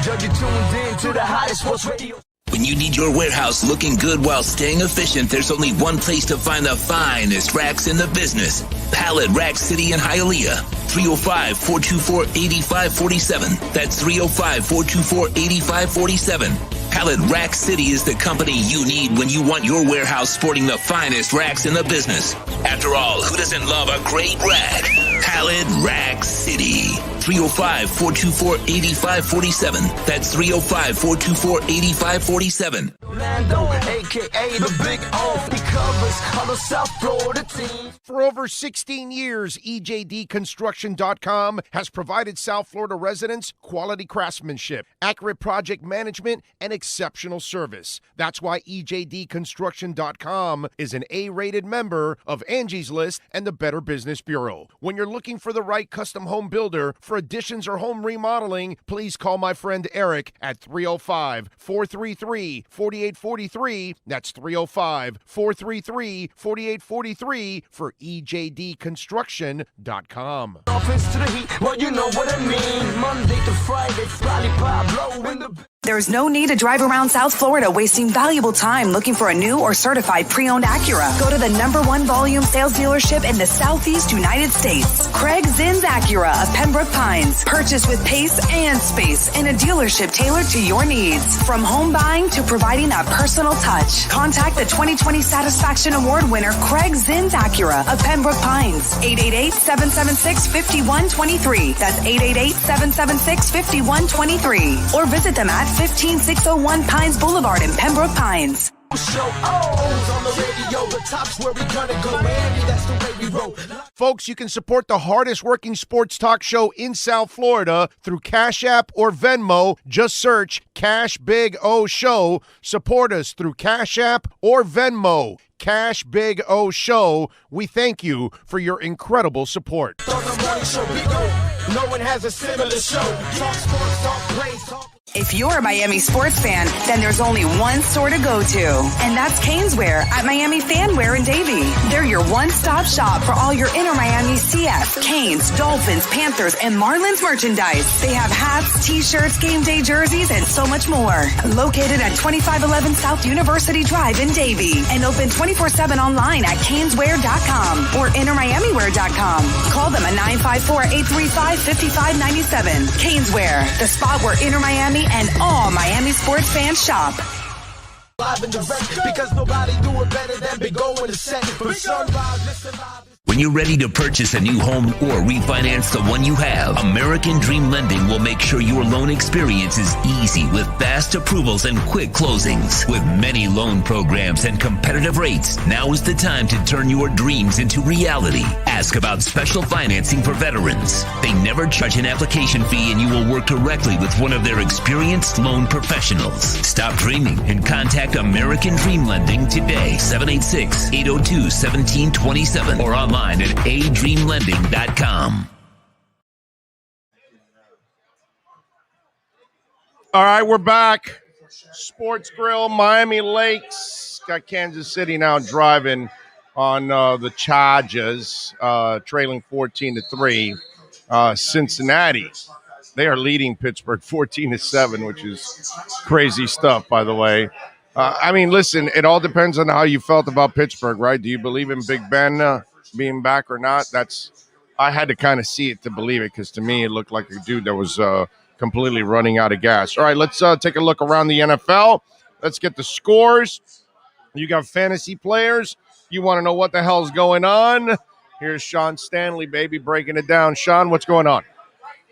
You're tuned in to the hottest sports radio. When you need your warehouse looking good while staying efficient, there's only one place to find the finest racks in the business. Pallet Rack City in Hialeah. 305-424-8547. That's 305-424-8547. Pallet Rack City is the company you need when you want your warehouse sporting the finest racks in the business. After all, who doesn't love a great rack? Pallet Rack City. 305-424-8547. That's 305-424-8547. Orlando, a.k.a. the Big O. He covers all the South Florida teams. For over 16 years, EJDConstruction.com has provided South Florida residents quality craftsmanship, accurate project management, and exceptional service. That's why EJDConstruction.com is an A-rated member of Angie's List and the Better Business Bureau. When you're looking for the right custom home builder for additions or home remodeling, please call my friend Eric at 305-433-4843. That's 305-433-4843 for EJDConstruction.com. Dolphins to the heat, well, you know what I mean. Monday to Friday, Fly Pablo in the... There's no need to drive around South Florida wasting valuable time looking for a new or certified pre-owned Acura. Go to the #1 volume sales dealership in the Southeast United States. Craig Zinn's Acura of Pembroke Pines. Purchase with pace and space in a dealership tailored to your needs. From home buying to providing that personal touch. Contact the 2020 Satisfaction Award winner Craig Zinn's Acura of Pembroke Pines. 888-776-5123. That's 888-776-5123. Or visit them at 15601 Pines Boulevard in Pembroke Pines. Show on the radio, the top's where we gonna go. Miami, that's the way we roll. Folks, you can support the hardest working sports talk show in South Florida through Cash App or Venmo. Just search Cash Big O Show. Support us through Cash App or Venmo. Cash Big O Show. We thank you for your incredible support. On the morning show, we go. No one has a similar show. Talk sports, talk plays, talk. If you're a Miami sports fan, then there's only one store to go to, and that's Caneswear at Miami Fanwear in Davie. They're your one-stop shop for all your inner Miami CF, Canes, Dolphins, Panthers, and Marlins merchandise. They have hats, t-shirts, game day jerseys, and so much more. Located at 2511 South University Drive in Davie, and open 24/7 online at caneswear.com or innermiamiwear.com. Call them at 954-835-5597. Caneswear, the spot where inner Miami and all Miami sports fans shop. Live and direct, because nobody do it better than Big O in the set. From sunrise, listen live. When you're ready to purchase a new home or refinance the one you have, American Dream Lending will make sure your loan experience is easy with fast approvals and quick closings. With many loan programs and competitive rates, now is the time to turn your dreams into reality. Ask about special financing for veterans. They never charge an application fee, and you will work directly with one of their experienced loan professionals. Stop dreaming and contact American Dream Lending today, 786-802-1727 or online at adreamlending.com. All right, we're back. Sports Grill, Miami Lakes. Got Kansas City now driving on the Chargers, trailing 14-3. Cincinnati, they are leading Pittsburgh 14-7, which is crazy stuff, by the way. I mean, listen, it all depends on how you felt about Pittsburgh, right? Do you believe in Big Ben being back or not? I had to kind of see it to believe it, because to me it looked like a dude that was completely running out of gas. All right, let's take a look around the NFL. Let's get the scores. You got fantasy players. You want to know what the hell's going on? Here's Sean Stanley, baby, breaking it down. Sean, what's going on?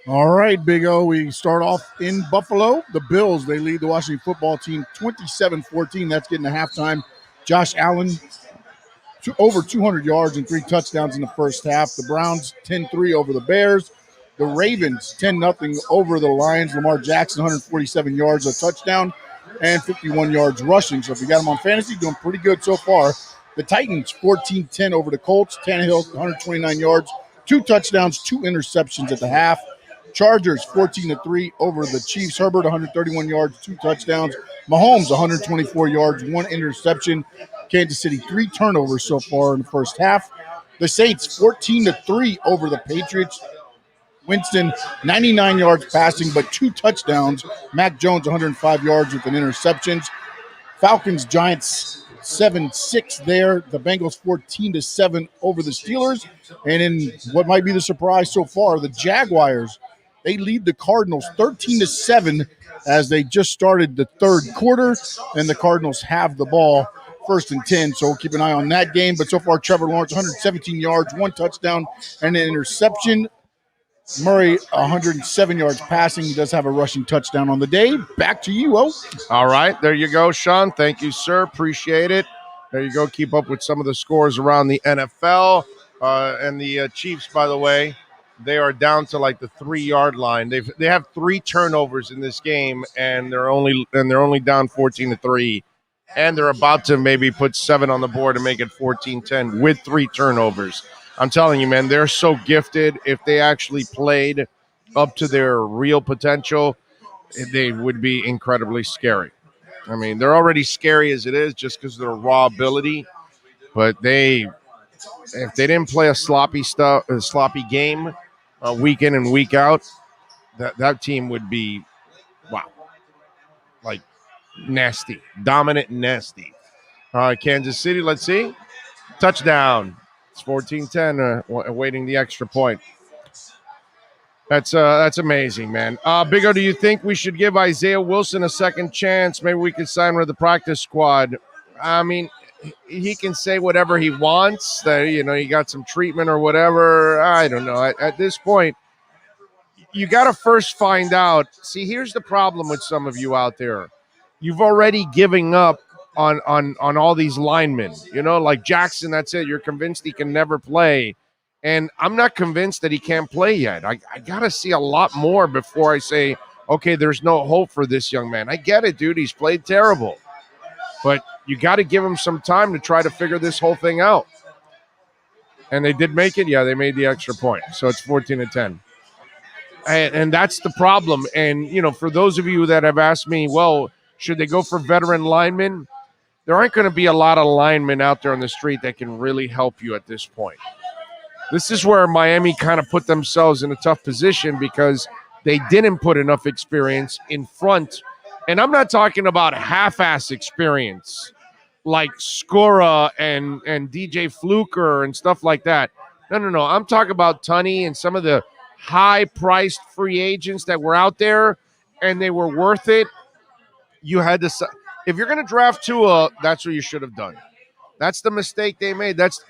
All right, Big O, we start off in Buffalo. The Bills, they lead the Washington football team 27-14. That's getting to halftime. Josh Allen, over 200 yards and 3 touchdowns in the first half. The Browns 10-3 over the Bears. The Ravens 10-0 over the Lions. Lamar Jackson 147 yards, a touchdown, and 51 yards rushing. So if you got him on fantasy, doing pretty good so far. The Titans 14-10 over the Colts. Tannehill 129 yards, 2 touchdowns, 2 interceptions at the half. Chargers 14-3 over the Chiefs. Herbert 131 yards, 2 touchdowns. Mahomes 124 yards, 1 interception. Kansas City 3 turnovers so far in the first half. The Saints 14-3 over the Patriots. Winston 99 yards passing, but 2 touchdowns. Mac Jones 105 yards with an interception. Falcons Giants 7-6 there. The Bengals 14-7 over the Steelers. And in what might be the surprise so far, the Jaguars, they lead the Cardinals 13-7 as they just started the third quarter, and the Cardinals have the ball 1st and 10. So we'll keep an eye on that game. But so far, Trevor Lawrence 117 yards, 1 touchdown, and an interception. Murray, 107 yards passing. He does have a rushing touchdown on the day. Back to you, O. All right, there you go, Sean. Thank you, sir. Appreciate it. There you go. Keep up with some of the scores around the NFL. And the Chiefs, by the way, they are down to like the 3-yard line. They have 3 turnovers in this game, and they're only down 14-3. And they're about to maybe put 7 on the board and make it 14-10 with 3 turnovers. I'm telling you, man, they're so gifted. If they actually played up to their real potential, they would be incredibly scary. I mean, they're already scary as it is just because of their raw ability. But if they didn't play a sloppy game week in and week out, that team would be, wow, like nasty, dominant and nasty. Kansas City, let's see. Touchdown. It's 14-10, awaiting the extra point. That's amazing, man. Big O, do you think we should give Isaiah Wilson a second chance? Maybe we could sign him to the practice squad. I mean, he can say whatever he wants, that, he got some treatment or whatever. I don't know. At this point, you got to first find out. See, here's the problem with some of you out there. You've already given up on all these linemen, like Jackson. That's it. You're convinced he can never play. And I'm not convinced that he can't play yet. I got to see a lot more before I say, okay, there's no hope for this young man. I get it, dude. He's played terrible. But you got to give him some time to try to figure this whole thing out. And they did make it. Yeah, they made the extra point. So it's 14-10. And that's the problem. And, for those of you that have asked me, well, should they go for veteran linemen? There aren't going to be a lot of linemen out there on the street that can really help you at this point. This is where Miami kind of put themselves in a tough position because they didn't put enough experience in front. And I'm not talking about half-ass experience like Skora and DJ Fluker and stuff like that. No. I'm talking about Tunney and some of the high-priced free agents that were out there, and they were worth it. You had to – if you're going to draft Tua, that's what you should have done. That's the mistake they made. That's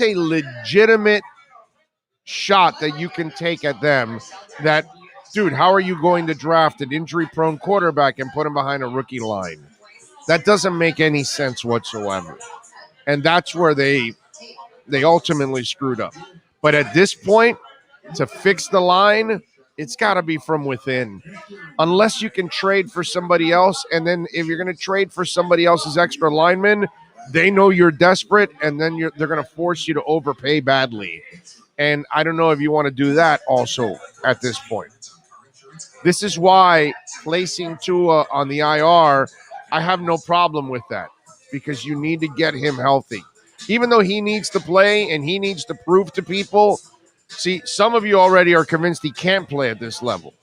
a legitimate shot that you can take at them that, dude, how are you going to draft an injury-prone quarterback and put him behind a rookie line? That doesn't make any sense whatsoever. And that's where they ultimately screwed up. But at this point, to fix the line, it's got to be from within. Unless you can trade for somebody else, and then if you're going to trade for somebody else's extra lineman, they know you're desperate, and then they're going to force you to overpay badly. And I don't know if you want to do that also at this point. This is why placing Tua on the IR, I have no problem with that because you need to get him healthy. Even though he needs to play and he needs to prove to people. See, some of you already are convinced he can't play at this level.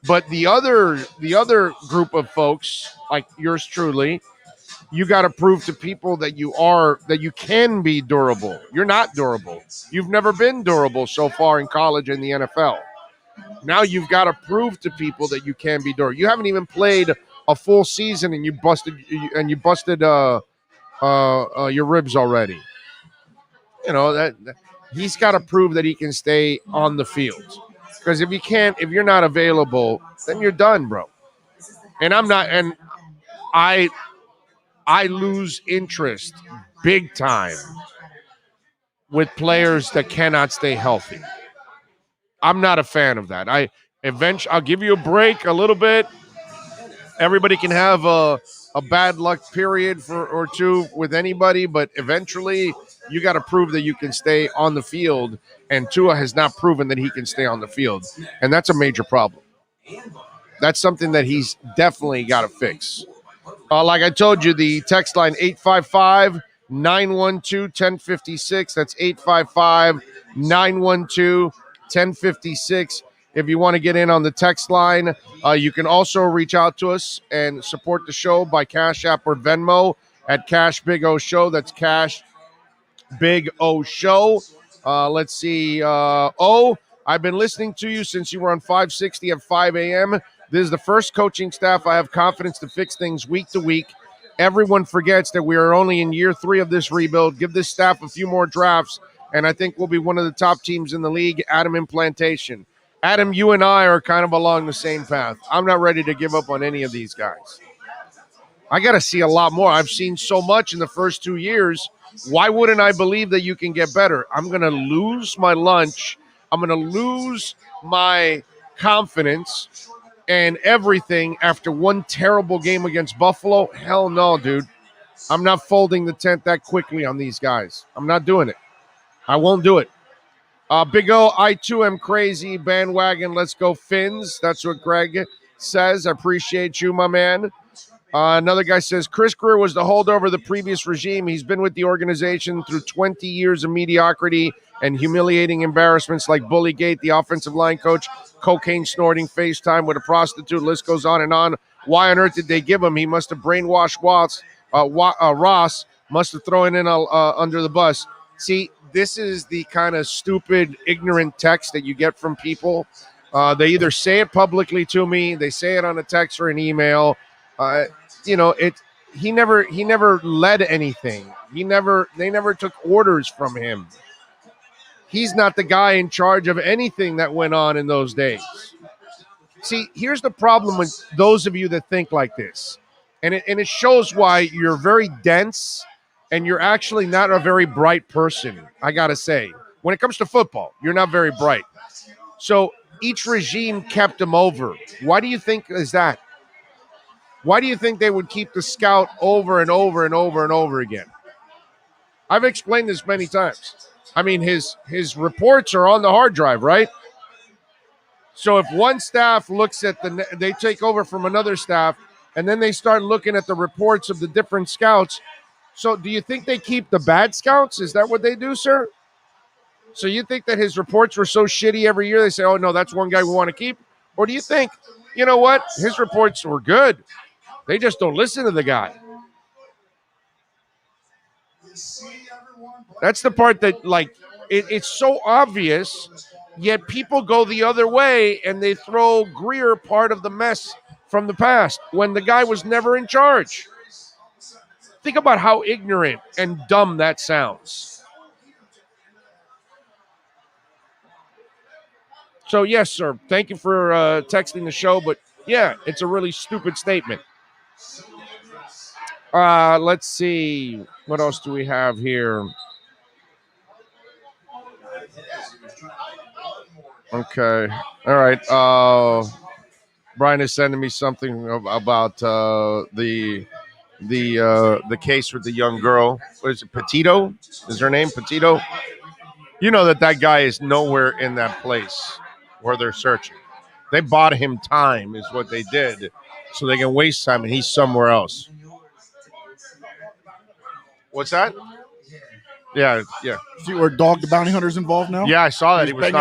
But the other group of folks, like yours truly, you got to prove to people that you can be durable. You're not durable. You've never been durable so far in college and the NFL. Now you've got to prove to people that you can be durable. You haven't even played a full season and you busted your ribs already. That he's got to prove that he can stay on the field. Because if you're not available, then you're done, bro. And I'm not, and I lose interest big time with players that cannot stay healthy. I'm not a fan of that. I'll give you a break a little bit. Everybody can have a bad luck period or two with anybody, but eventually you got to prove that you can stay on the field, and Tua has not proven that he can stay on the field, and that's a major problem. That's something that he's definitely got to fix. Like I told you, the text line 855-912-1056. That's 855-912-1056. If you want to get in on the text line, you can also reach out to us and support the show by Cash App or Venmo at Cash Big O Show. That's Cash Big O Show. Let's see. I've been listening to you since you were on 560 at 5 a.m. This is the first coaching staff I have confidence to fix things week to week. Everyone forgets that we are only in year 3 of this rebuild. Give this staff a few more drafts, and I think we'll be one of the top teams in the league. Adam Implantation. Adam, you and I are kind of along the same path. I'm not ready to give up on any of these guys. I got to see a lot more. I've seen so much in the first 2 years. Why wouldn't I believe that you can get better? I'm going to lose my lunch. I'm going to lose my confidence and everything after one terrible game against Buffalo. Hell no, dude. I'm not folding the tent that quickly on these guys. I'm not doing it. I won't do it. Big O, I too am crazy. Bandwagon, let's go Finns. That's what Greg says. I appreciate you, my man. Another guy says, Chris Greer was the holdover of the previous regime. He's been with the organization through 20 years of mediocrity and humiliating embarrassments like Bullygate, the offensive line coach, cocaine snorting, FaceTime with a prostitute. List goes on and on. Why on earth did they give him? He must have brainwashed Ross, must have thrown in under the bus. See, this is the kind of stupid, ignorant text that you get from people. They either say it publicly to me, they say it on a text or an email. He never led anything. They never took orders from him. He's not the guy in charge of anything that went on in those days. See, here's the problem with those of you that think like this. And it shows why you're very dense and you're actually not a very bright person, I got to say. When it comes to football, you're not very bright. So each regime kept him over. Why do you think is that? Why do you think they would keep the scout over and over and over and over again? I've explained this many times. I mean, his reports are on the hard drive, right? So if one staff looks at they take over from another staff, and then they start looking at the reports of the different scouts. So do you think they keep the bad scouts? Is that what they do, sir? So you think that his reports were so shitty every year, they say, oh, no, that's one guy we want to keep? Or do you think, you know what, his reports were good. They just don't listen to the guy. That's the part that, like, it's so obvious, yet people go the other way and they throw Greer part of the mess from the past when the guy was never in charge. Think about how ignorant and dumb that sounds. So, yes, sir, thank you for texting the show, but, yeah, it's a really stupid statement. Let's see. What else do we have here? Okay. All right. Brian is sending me something about the case with the young girl. What is it? Petito? Is her name Petito? You know that guy is nowhere in that place where they're searching. They bought him time is what they did so they can waste time, and he's somewhere else. What's that? Yeah. See where Dog the Bounty Hunter's involved now? Yeah, I saw that. He was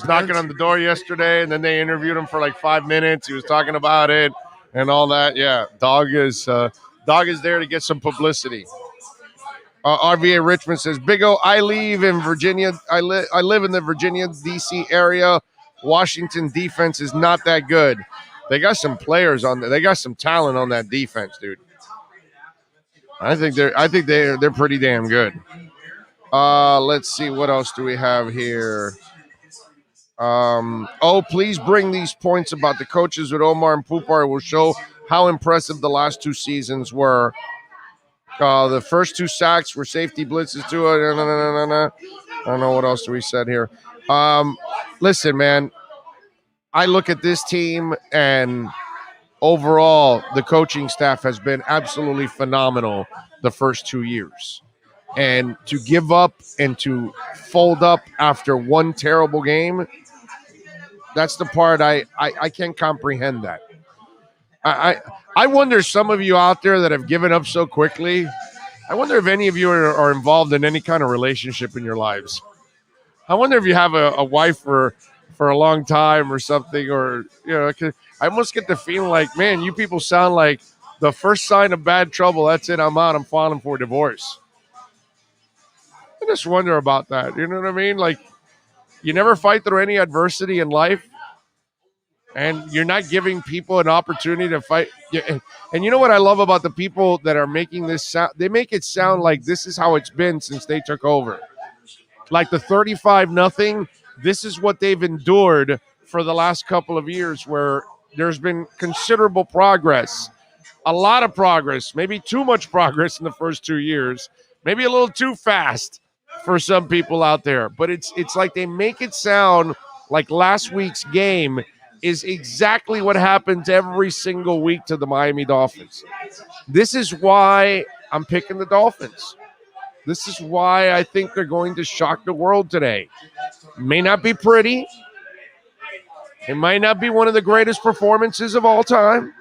knocking on the door yesterday, and then they interviewed him for like 5 minutes. He was talking about it and all that. Yeah, Dog is there to get some publicity. RVA Richmond says, Big O, I live in Virginia. I live in the Virginia, D.C. area. Washington defense is not that good. They got some players on there. They got some talent on that defense, dude. I think they're pretty damn good. Let's see, what else do we have here? Please bring these points about the coaches with Omar and Pupar. Will show how impressive the last 2 seasons were. The first 2 sacks were safety blitzes too. I don't know what else we said here. Listen, man, I look at this team and overall the coaching staff has been absolutely phenomenal the first 2 years. And to give up and to fold up after one terrible game, that's the part I can't comprehend that. I wonder, some of you out there that have given up so quickly, I wonder if any of you are involved in any kind of relationship in your lives. I wonder if you have a wife for a long time or something, or, you know, I almost get the feeling like, man, you people sound like the first sign of bad trouble, that's it, I'm out, I'm filing for divorce. I just wonder about that. You know what I mean? Like, you never fight through any adversity in life, and you're not giving people an opportunity to fight. And you know what I love about the people that are making this sound? They make it sound like this is how it's been since they took over. Like the 35-0, this is what they've endured for the last couple of years where there's been considerable progress, a lot of progress, maybe too much progress in the first 2 years, maybe a little too fast for some people out there. But it's like they make it sound like last week's game is exactly what happens every single week to the Miami Dolphins. This is why I'm picking the Dolphins. This is why I think they're going to shock the world today. May not be pretty. It might not be one of the greatest performances of all time.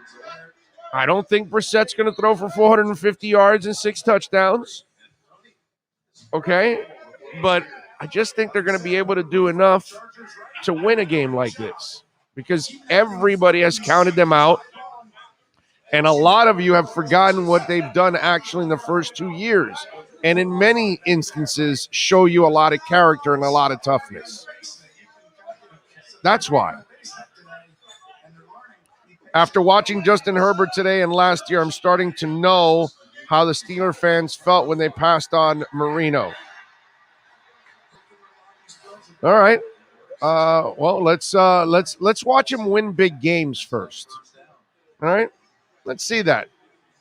I don't think Brissett's going to throw for 450 yards and 6 touchdowns. Okay? But I just think they're going to be able to do enough to win a game like this because everybody has counted them out. And a lot of you have forgotten what they've done actually in the first 2 years. And in many instances, show you a lot of character and a lot of toughness. That's why. After watching Justin Herbert today and last year, I'm starting to know how the Steeler fans felt when they passed on Marino. All right. Well, let's watch him win big games first. All right. Let's see that.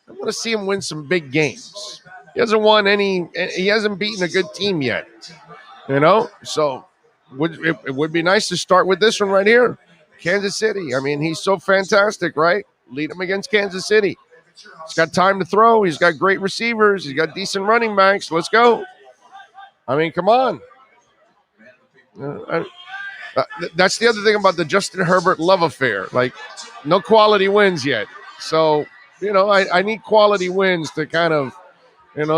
I want to see him win some big games. He hasn't beaten a good team yet. So it would be nice to start with this one right here. Kansas City. I mean, he's so fantastic, right? Lead him against Kansas City. He's got time to throw. He's got great receivers. He's got decent running backs. Let's go. I mean, come on. That's the other thing about the Justin Herbert love affair. Like, no quality wins yet. So, I need quality wins to kind of,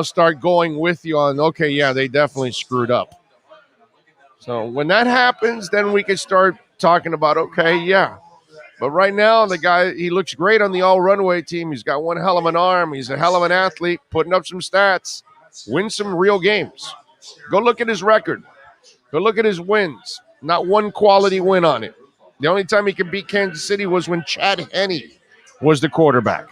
start going with you on, okay, yeah, they definitely screwed up. So when that happens, then we can start talking about, okay, yeah. But right now, the guy, he looks great on the all-runway team. He's got one hell of an arm. He's a hell of an athlete, putting up some stats, win some real games. Go look at his record. Go look at his wins. Not one quality win on it. The only time he could beat Kansas City was when Chad Henne was the quarterback.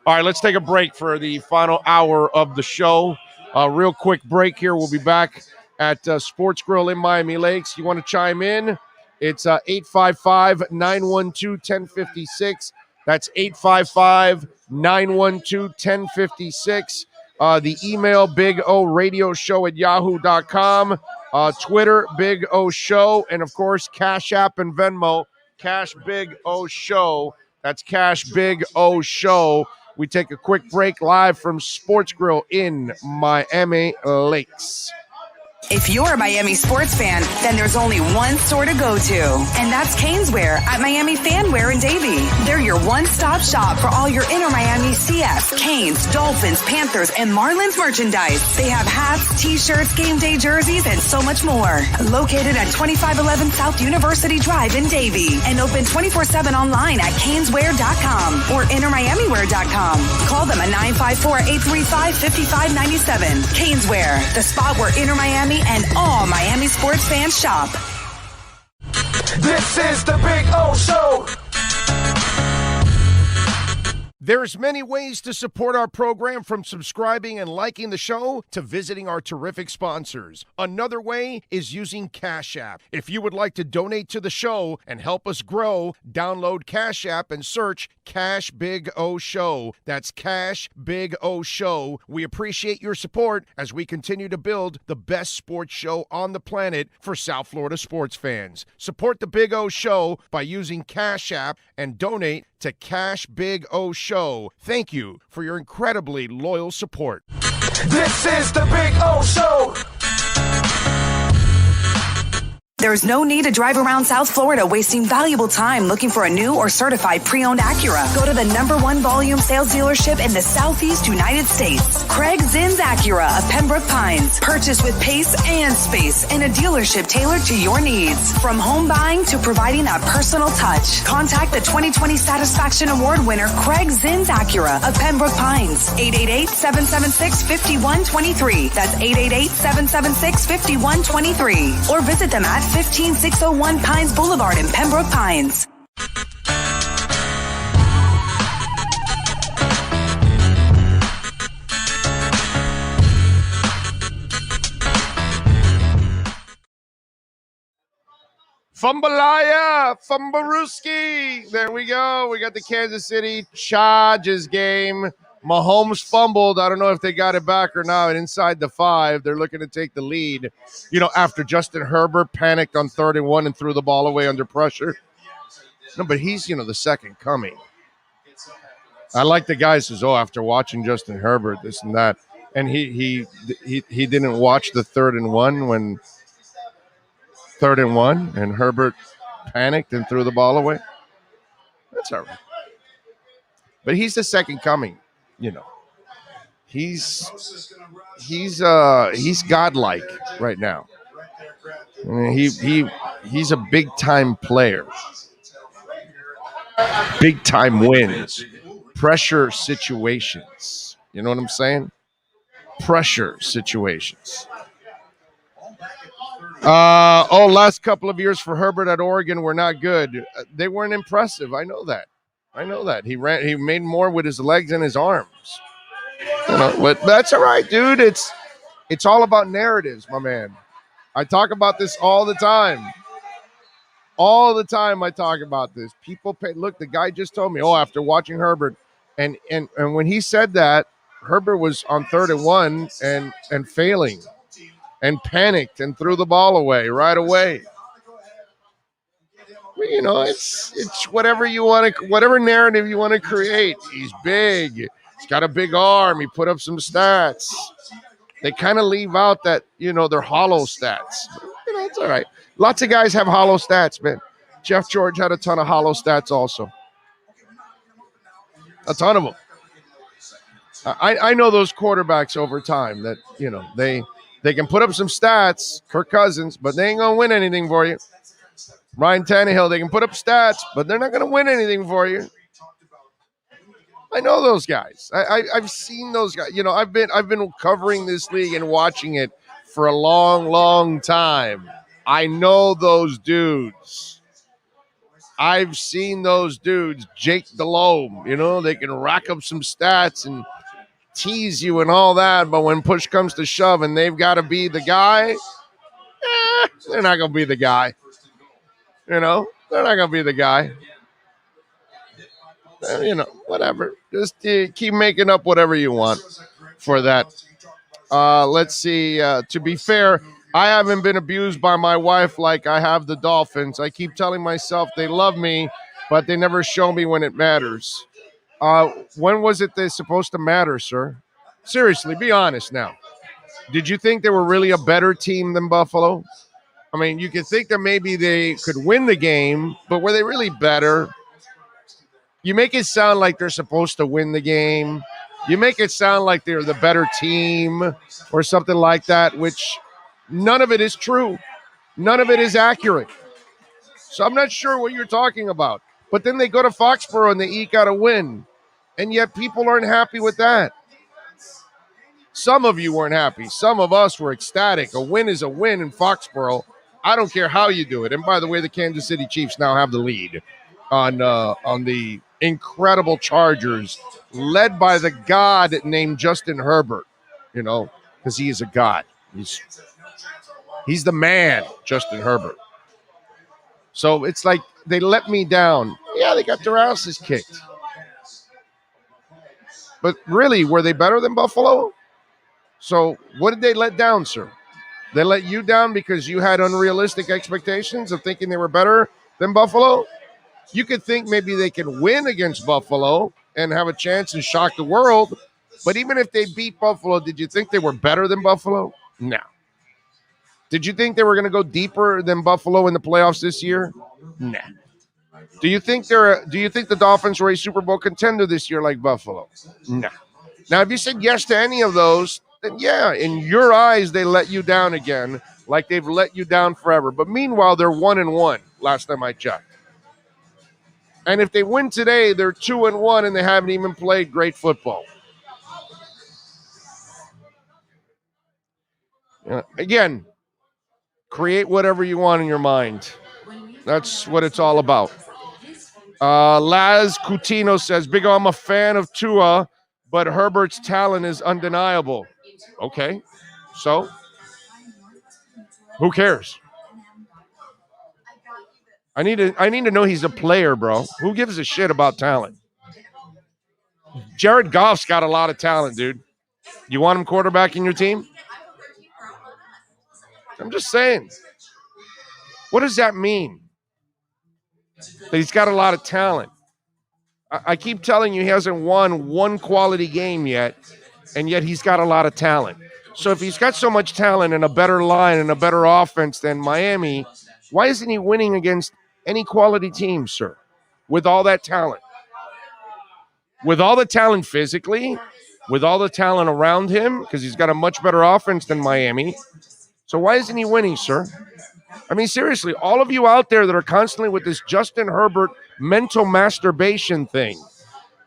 All right, let's take a break for the final hour of the show. Real quick break here. We'll be back at Sports Grill in Miami Lakes. You want to chime in? It's 855-912-1056. That's 855-912-1056. The email, BigORadioShow@yahoo.com. Twitter, Big O Show. And, of course, Cash App and Venmo, Cash Big O Show. That's Cash Big O Show. We take a quick break live from Sports Grill in Miami Lakes. If you're a Miami sports fan, then there's only one store to go to, and that's Caneswear at Miami Fanwear in Davie. They're your one-stop shop for all your inner Miami CF, Canes, Dolphins, Panthers, and Marlins merchandise. They have hats, t-shirts, game day jerseys, and so much more. Located at 2511 South University Drive in Davie, and open 24/7 online at caneswear.com or innermiamiwear.com. Call them at 954-835-5597. Caneswear, the spot where inner Miami and all Miami sports fans shop. This is the Big O Show. There's many ways to support our program, from subscribing and liking the show to visiting our terrific sponsors. Another way is using Cash App. If you would like to donate to the show and help us grow, download Cash App and search Cash Big O Show. That's Cash Big O Show. We appreciate your support as we continue to build the best sports show on the planet for South Florida sports fans. Support the Big O Show by using Cash App and donate to Cash Big O Show. Thank you for your incredibly loyal support. This is the Big O Show. There's no need to drive around South Florida wasting valuable time looking for a new or certified pre-owned Acura. Go to the #1 volume sales dealership in the Southeast United States. Craig Zinn's Acura of Pembroke Pines. Purchase with pace and space in a dealership tailored to your needs. From home buying to providing that personal touch. Contact the 2020 Satisfaction Award winner Craig Zinn's Acura of Pembroke Pines. 888-776-5123. That's 888-776-5123. Or visit them at 15601 Pines Boulevard in Pembroke Pines. Fumbalaya, Fumbaruski. There we go. We got the Kansas City Chargers game. Mahomes fumbled. I don't know if they got it back or not. Inside the 5, they're looking to take the lead. After Justin Herbert panicked on 3rd and 1 and threw the ball away under pressure. No, but he's, the second coming. I like the guy who says, after watching Justin Herbert, this and that. And he didn't watch the 3rd and 1 when 3rd and 1 and Herbert panicked and threw the ball away. That's all right. But he's the second coming, He's godlike right now. I mean, he's a big time player. Big time wins. Pressure situations. You know what I'm saying? Pressure situations. Last couple of years for Herbert at Oregon were not good. They weren't impressive. I know that. He made more with his legs and his arms. But that's all right, dude. It's all about narratives, my man. I talk about this all the time. All the time I talk about this. People pay. Look, the guy just told me, after watching Herbert, and when he said that, Herbert was on 3rd and 1 and failing and panicked and threw the ball away right away. It's whatever you want to, whatever narrative you want to create. He's big. He's got a big arm. He put up some stats. They kind of leave out that, they're hollow stats. It's all right. Lots of guys have hollow stats, man. Jeff George had a ton of hollow stats also. A ton of them. I know those quarterbacks over time that, they can put up some stats, Kirk Cousins, but they ain't going to win anything for you. Ryan Tannehill, they can put up stats, but they're not going to win anything for you. I know those guys. I've seen those guys. I've been covering this league and watching it for a long, long time. I know those dudes. I've seen those dudes. Jake Delhomme, they can rack up some stats and tease you and all that, but when push comes to shove and they've got to be the guy, they're not going to be the guy. They're not going to be the guy. Whatever. Just keep making up whatever you want for that. Let's see. To be fair, I haven't been abused by my wife like I have the Dolphins. I keep telling myself they love me, but they never show me when it matters. When was it they're supposed to matter, sir? Seriously, be honest now. Did you think they were really a better team than Buffalo? I mean, you could think that maybe they could win the game, but were they really better? You make it sound like they're supposed to win the game. You make it sound like they're the better team or something like that, which none of it is true. None of it is accurate. So I'm not sure what you're talking about. But then they go to Foxborough and they eke out a win. And yet people aren't happy with that. Some of you weren't happy. Some of us were ecstatic. A win is a win in Foxborough. I don't care how you do it. And by the way, the Kansas City Chiefs now have the lead on the incredible Chargers, led by the god named Justin Herbert, because he is a god. He's the man, Justin Herbert. So it's like they let me down. Yeah, they got their asses kicked. But really, were they better than Buffalo? So what did they let down, sir? They let you down because you had unrealistic expectations of thinking they were better than Buffalo? You could think maybe they can win against Buffalo and have a chance and shock the world. But even if they beat Buffalo, did you think they were better than Buffalo? No. Did you think they were going to go deeper than Buffalo in the playoffs this year? Nah. Do you think the Dolphins were a Super Bowl contender this year like Buffalo? No. Now, if you said yes to any of those, then yeah, in your eyes, they let you down again, like they've let you down forever. But meanwhile, they're 1-1 last time I checked. And if they win today, they're 2-1 and they haven't even played great football. Again, create whatever you want in your mind. That's what it's all about. Laz Coutinho says, Big O, I'm a fan of Tua, but Herbert's talent is undeniable. Okay, so who cares? I need to know he's a player, bro. Who gives a shit about talent? Jared Goff's got a lot of talent, dude. You want him quarterbacking your team? I'm just saying. What does that mean? That he's got a lot of talent. I keep telling you he hasn't won one quality game yet, and yet he's got a lot of talent. So if he's got so much talent and a better line and a better offense than Miami, why isn't he winning against any quality team, sir? With all that talent. With all the talent physically, with all the talent around him, because he's got a much better offense than Miami. So why isn't he winning, sir? I mean, seriously, all of you out there that are constantly with this Justin Herbert mental masturbation thing,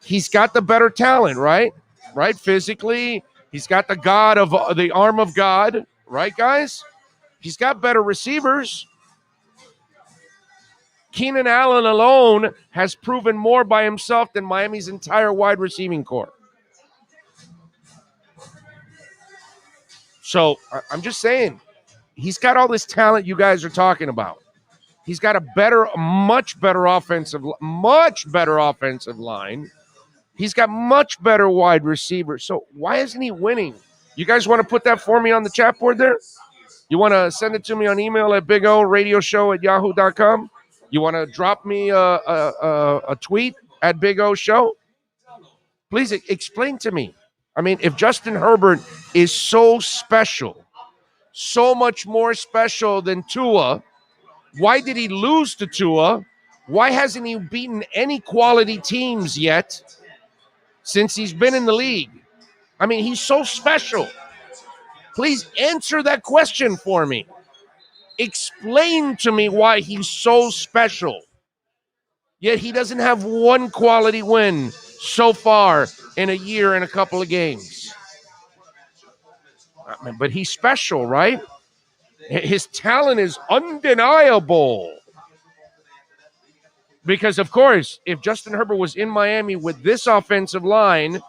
he's got the better talent, right? Right? Physically, he's got the arm of God, right, guys? He's got better receivers. Keenan Allen alone has proven more by himself than Miami's entire wide receiving corps. So I'm just saying, he's got all this talent you guys are talking about. He's got a much better offensive line. He's got much better wide receivers. So why isn't he winning? You guys want to put that for me on the chat board there? You want to send it to me on email at bigoradioshow@yahoo.com? You want to drop me a tweet at Big O Show? Please explain to me. I mean, if Justin Herbert is so special, so much more special than Tua, why did he lose to Tua? Why hasn't he beaten any quality teams yet since he's been in the league? I mean, he's so special. Please answer that question for me. Explain to me why he's so special. Yet he doesn't have one quality win so far in a year and a couple of games. But he's special, right? His talent is undeniable. Because, of course, if Justin Herbert was in Miami with this offensive line,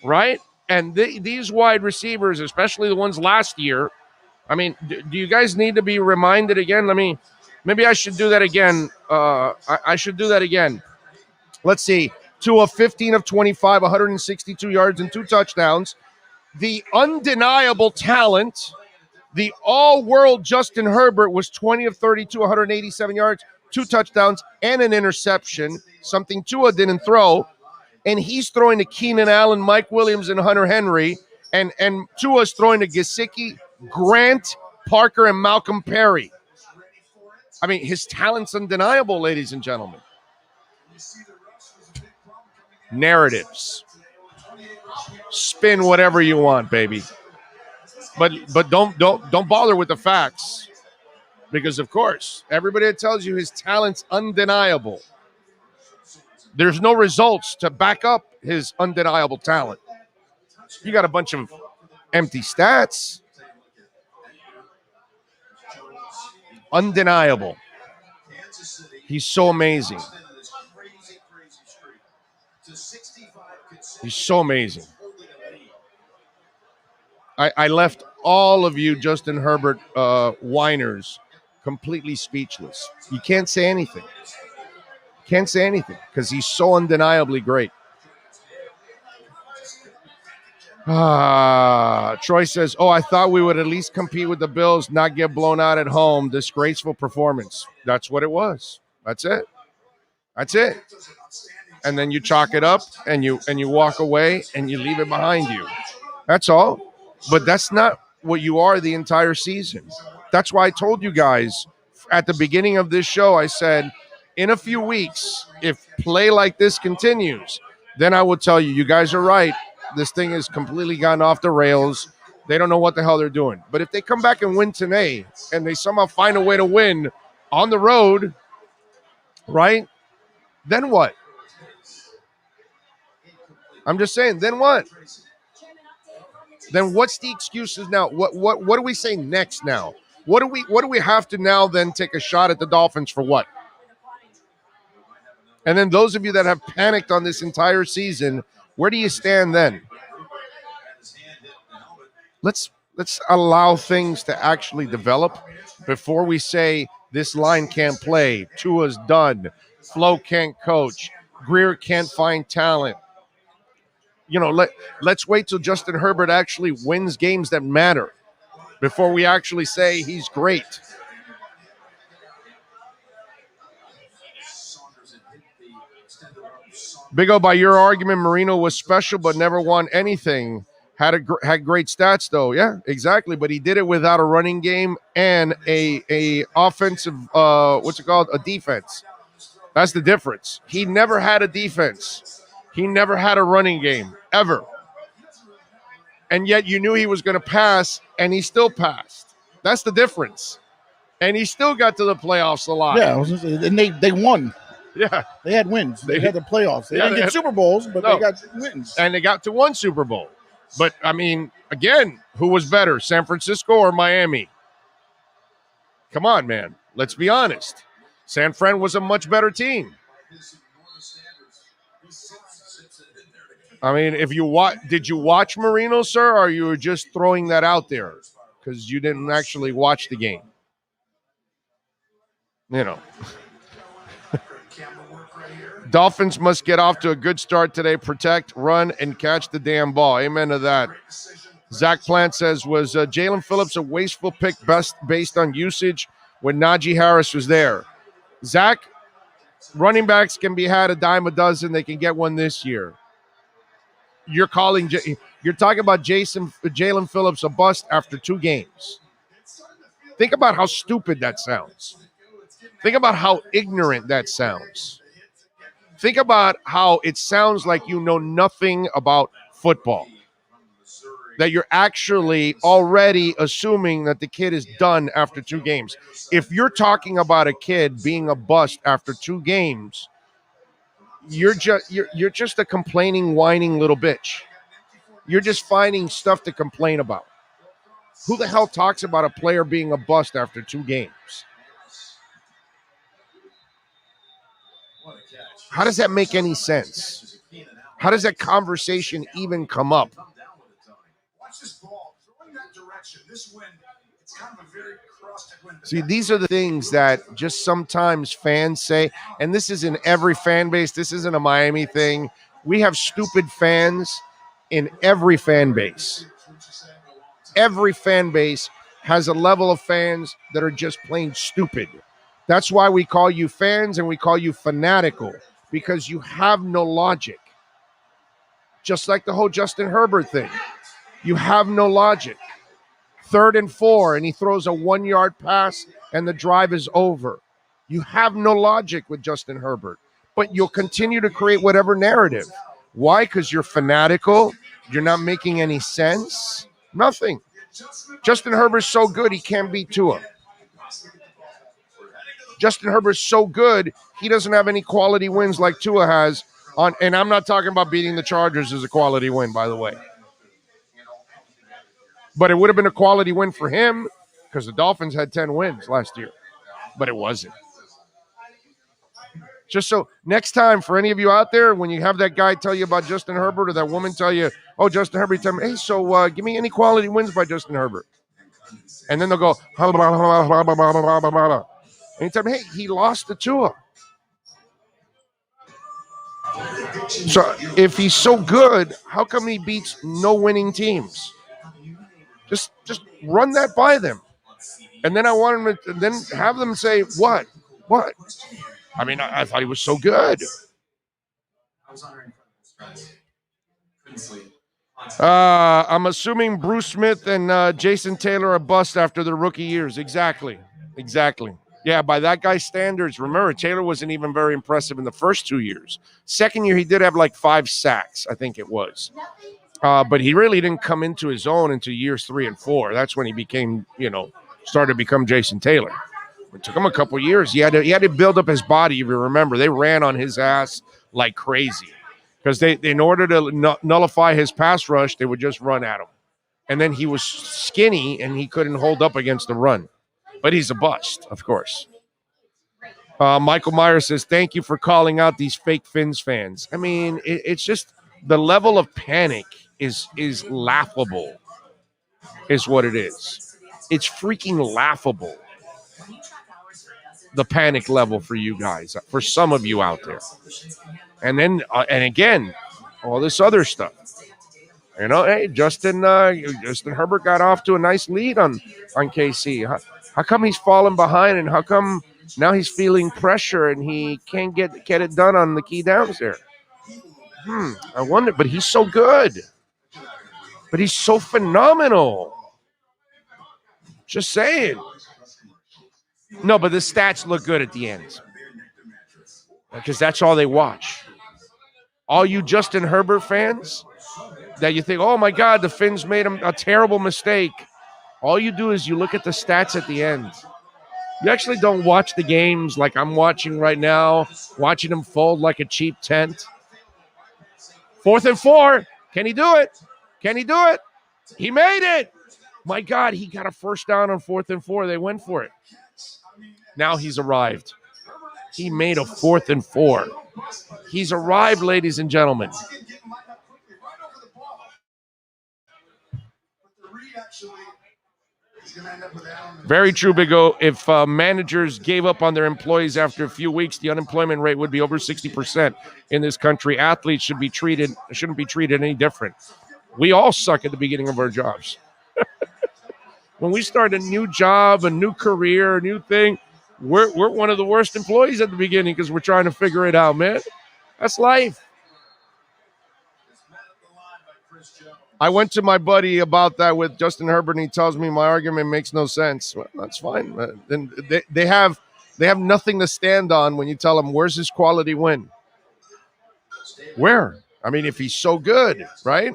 right, and these wide receivers, especially the ones last year, I mean, do you guys need to be reminded again? Maybe I should do that again. I should do that again. Let's see. Tua 15 of 25, 162 yards and 2 touchdowns. The undeniable talent, the all-world Justin Herbert was 20 of 32, 187 yards, 2 touchdowns, and an interception, something Tua didn't throw. And he's throwing to Keenan Allen, Mike Williams, and Hunter Henry. And Tua's throwing to Gesicki, Grant, Parker, and Malcolm Perry. I mean, his talent's undeniable, ladies and gentlemen. Narratives. Spin whatever you want, baby. But don't bother with the facts. Because, of course, everybody that tells you his talent's undeniable, there's no results to back up his undeniable talent. You got a bunch of empty stats. Undeniable. He's so amazing. He's so amazing. I left all of you Justin Herbert whiners completely speechless. You can't say anything. Can't say anything because he's so undeniably great. Troy says, I thought we would at least compete with the Bills, not get blown out at home. Disgraceful performance. That's what it was. That's it. That's it. And then you chalk it up and you walk away and you leave it behind you. That's all. But that's not what you are the entire season. That's why I told you guys at the beginning of this show, I said, in a few weeks, if play like this continues, then I will tell you, you guys are right. This thing has completely gone off the rails. They don't know what the hell they're doing. But if they come back and win today and they somehow find a way to win on the road, right, then what? I'm just saying, then what? Then what's the excuses now? What do we say next now? What do we have to now then take a shot at the Dolphins for what? And then those of you that have panicked on this entire season, where do you stand then? Let's allow things to actually develop before we say This line can't play. Tua's done. Flo can't coach. Greer can't find talent. Let's wait till Justin Herbert actually wins games that matter before we actually say he's great. Big O, by your argument, Marino was special but never won anything. Had great stats though. Yeah, exactly. But he did it without a running game and a offensive a defense. That's the difference. He never had a defense. He never had a running game ever. And yet you knew he was going to pass, and he still passed. That's the difference. And he still got to the playoffs a lot. Yeah, and they won. Yeah. They had wins. They had the playoffs. They didn't get Super Bowls, but they got wins. And they got to one Super Bowl. But, I mean, again, who was better, San Francisco or Miami? Come on, man. Let's be honest. San Fran was a much better team. I mean, did you watch Marino, sir, or you were just throwing that out there because you didn't actually watch the game? Dolphins must get off to a good start today. Protect, run, and catch the damn ball. Amen to that. Zach Plant says, was Jalen Phillips a wasteful pick based on usage when Najee Harris was there? Zach, running backs can be had a dime a dozen. They can get one this year. You're talking about Jalen Phillips a bust after 2 games. Think about how stupid that sounds. Think about how ignorant that sounds. Think about how it sounds like you know nothing about football. That you're actually already assuming that the kid is done after 2 games. If you're talking about a kid being a bust after 2 games, you're just a complaining, whining little bitch. You're just finding stuff to complain about. Who the hell talks about a player being a bust after 2 games? How does that make any sense? How does that conversation even come up? See, these are the things that just sometimes fans say, and this is in every fan base. This isn't a Miami thing. We have stupid fans in every fan base. Every fan base has a level of fans that are just plain stupid. That's why we call you fans and we call you fanatical, because you have no logic. Just like the whole Justin Herbert thing. You have no logic. 3rd and 4, and he throws a 1-yard pass, and the drive is over. You have no logic with Justin Herbert, but you'll continue to create whatever narrative. Why? Because you're fanatical. You're not making any sense. Nothing. Justin Herbert's so good, he can't beat Tua. Justin Herbert's so good, he doesn't have any quality wins like Tua has. And I'm not talking about beating the Chargers as a quality win, by the way. But it would have been a quality win for him because the Dolphins had 10 wins last year. But it wasn't. Just so next time, for any of you out there, when you have that guy tell you about Justin Herbert or that woman tell you, oh, Justin Herbert, tell me, hey, so give me any quality wins by Justin Herbert. And then they'll go, and you tell me, hey, he lost to Tua. So if he's so good, how come he beats no winning teams? Just run that by them. And then I want him to then have them say, what? I mean, I thought he was so good. I'm assuming Bruce Smith and Jason Taylor are bust after their rookie years. Exactly. Yeah, by that guy's standards, remember, Taylor wasn't even very impressive in the first 2 years. Second year, he did have like 5 sacks, I think it was. But he really didn't come into his own until years 3 and 4. That's when he became, started to become Jason Taylor. It took him a couple years. He had to build up his body, if you remember. They ran on his ass like crazy. Because in order to nullify his pass rush, they would just run at him. And then he was skinny, and he couldn't hold up against the run. But he's a bust, of course. Michael Myers says, thank you for calling out these fake Fins fans. I mean, it's just the level of panic is laughable, is what it is. It's freaking laughable. the panic level for you guys, for some of you out there. And then, and again, all this other stuff. You know, hey, Justin Herbert got off to a nice lead on KC. How come he's falling behind, and how come now he's feeling pressure and he can't get it done on the key downs there? I wonder, but he's so good. But he's so phenomenal. Just saying. No, but the stats look good at the end. Because that's all they watch. All you Justin Herbert fans that you think, oh my God, the Finns made a terrible mistake. All you do is you look at the stats at the end. You actually don't watch the games like I'm watching right now, watching them fold like a cheap tent. 4th and 4. Can he do it? Can he do it? He made it. My God, he got a first down on 4th and 4. They went for it. Now he's arrived. He made a 4th and 4. He's arrived, ladies and gentlemen. Very true, Big O. If managers gave up on their employees after a few weeks, the unemployment rate would be over 60% in this country. Athletes shouldn't be treated any different. We all suck at the beginning of our jobs. When we start a new job, a new career, a new thing, we're one of the worst employees at the beginning because we're trying to figure it out, man. That's life. I went to my buddy about that with Justin Herbert, and he tells me my argument makes no sense. Well, that's fine. Then they have nothing to stand on when you tell them, where's his quality win? Where? I mean, if he's so good, right?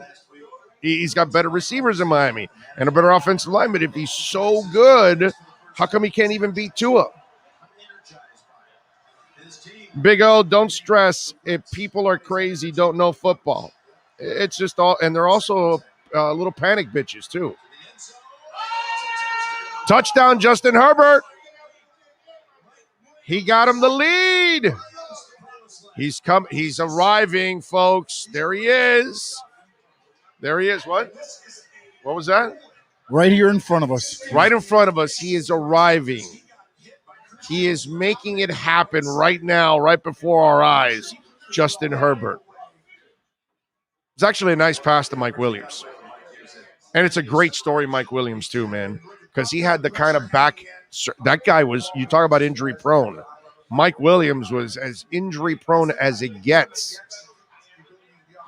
He's got better receivers in Miami and a better offensive line, but if he's so good, how come he can't even beat Tua? Big O, don't stress if people are crazy, don't know football. It's just all, and they're also little panic bitches too. Touchdown, Justin Herbert. He got him the lead. He's arriving, folks. There he is. There he is. What was that? Right here in front of us. Right in front of us. He is arriving. He is making it happen right now, right before our eyes. Justin Herbert. It's actually a nice pass to Mike Williams. And it's a great story, Mike Williams, too, man. Because he had the kind of back. That guy was, you talk about injury prone. Mike Williams was as injury prone as it gets.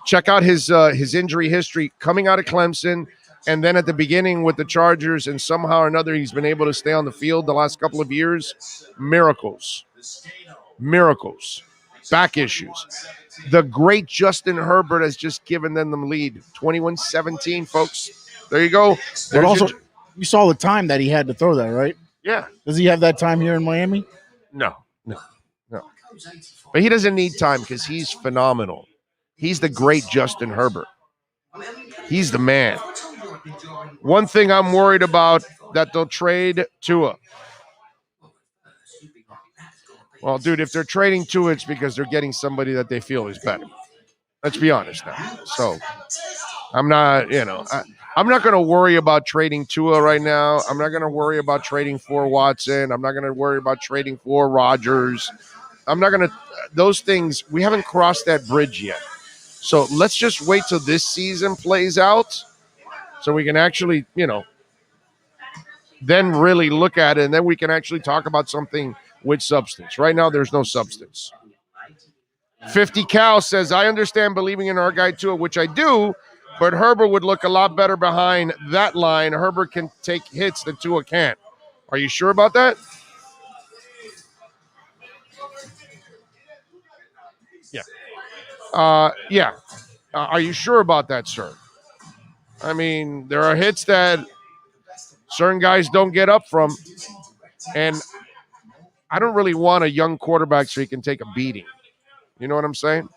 Check out his injury history coming out of Clemson, and then at the beginning with the Chargers, and somehow or another he's been able to stay on the field the last couple of years. Miracles. Back issues. The great Justin Herbert has just given them the lead. 21-17, folks. There you go. But also, you saw the time that he had to throw that, right? Yeah. Does he have that time here in Miami? No. But he doesn't need time because he's phenomenal. He's the great Justin Herbert. He's the man. One thing I'm worried about, that they'll trade Tua. Well, dude, if they're trading Tua, it's because they're getting somebody that they feel is better. Let's be honest now. So I'm not going to worry about trading Tua right now. I'm not going to worry about trading for Watson. I'm not going to worry about trading for Rodgers. I'm not going to – those things, we haven't crossed that bridge yet. So let's just wait till this season plays out so we can actually, then really look at it, and then we can actually talk about something with substance. Right now, there's no substance. 50 Cal says, I understand believing in our guy Tua, which I do, but Herbert would look a lot better behind that line. Herbert can take hits that Tua can't. Are you sure about that? Yeah. Are you sure about that, sir? I mean, there are hits that certain guys don't get up from, and I don't really want a young quarterback so he can take a beating. You know what I'm saying?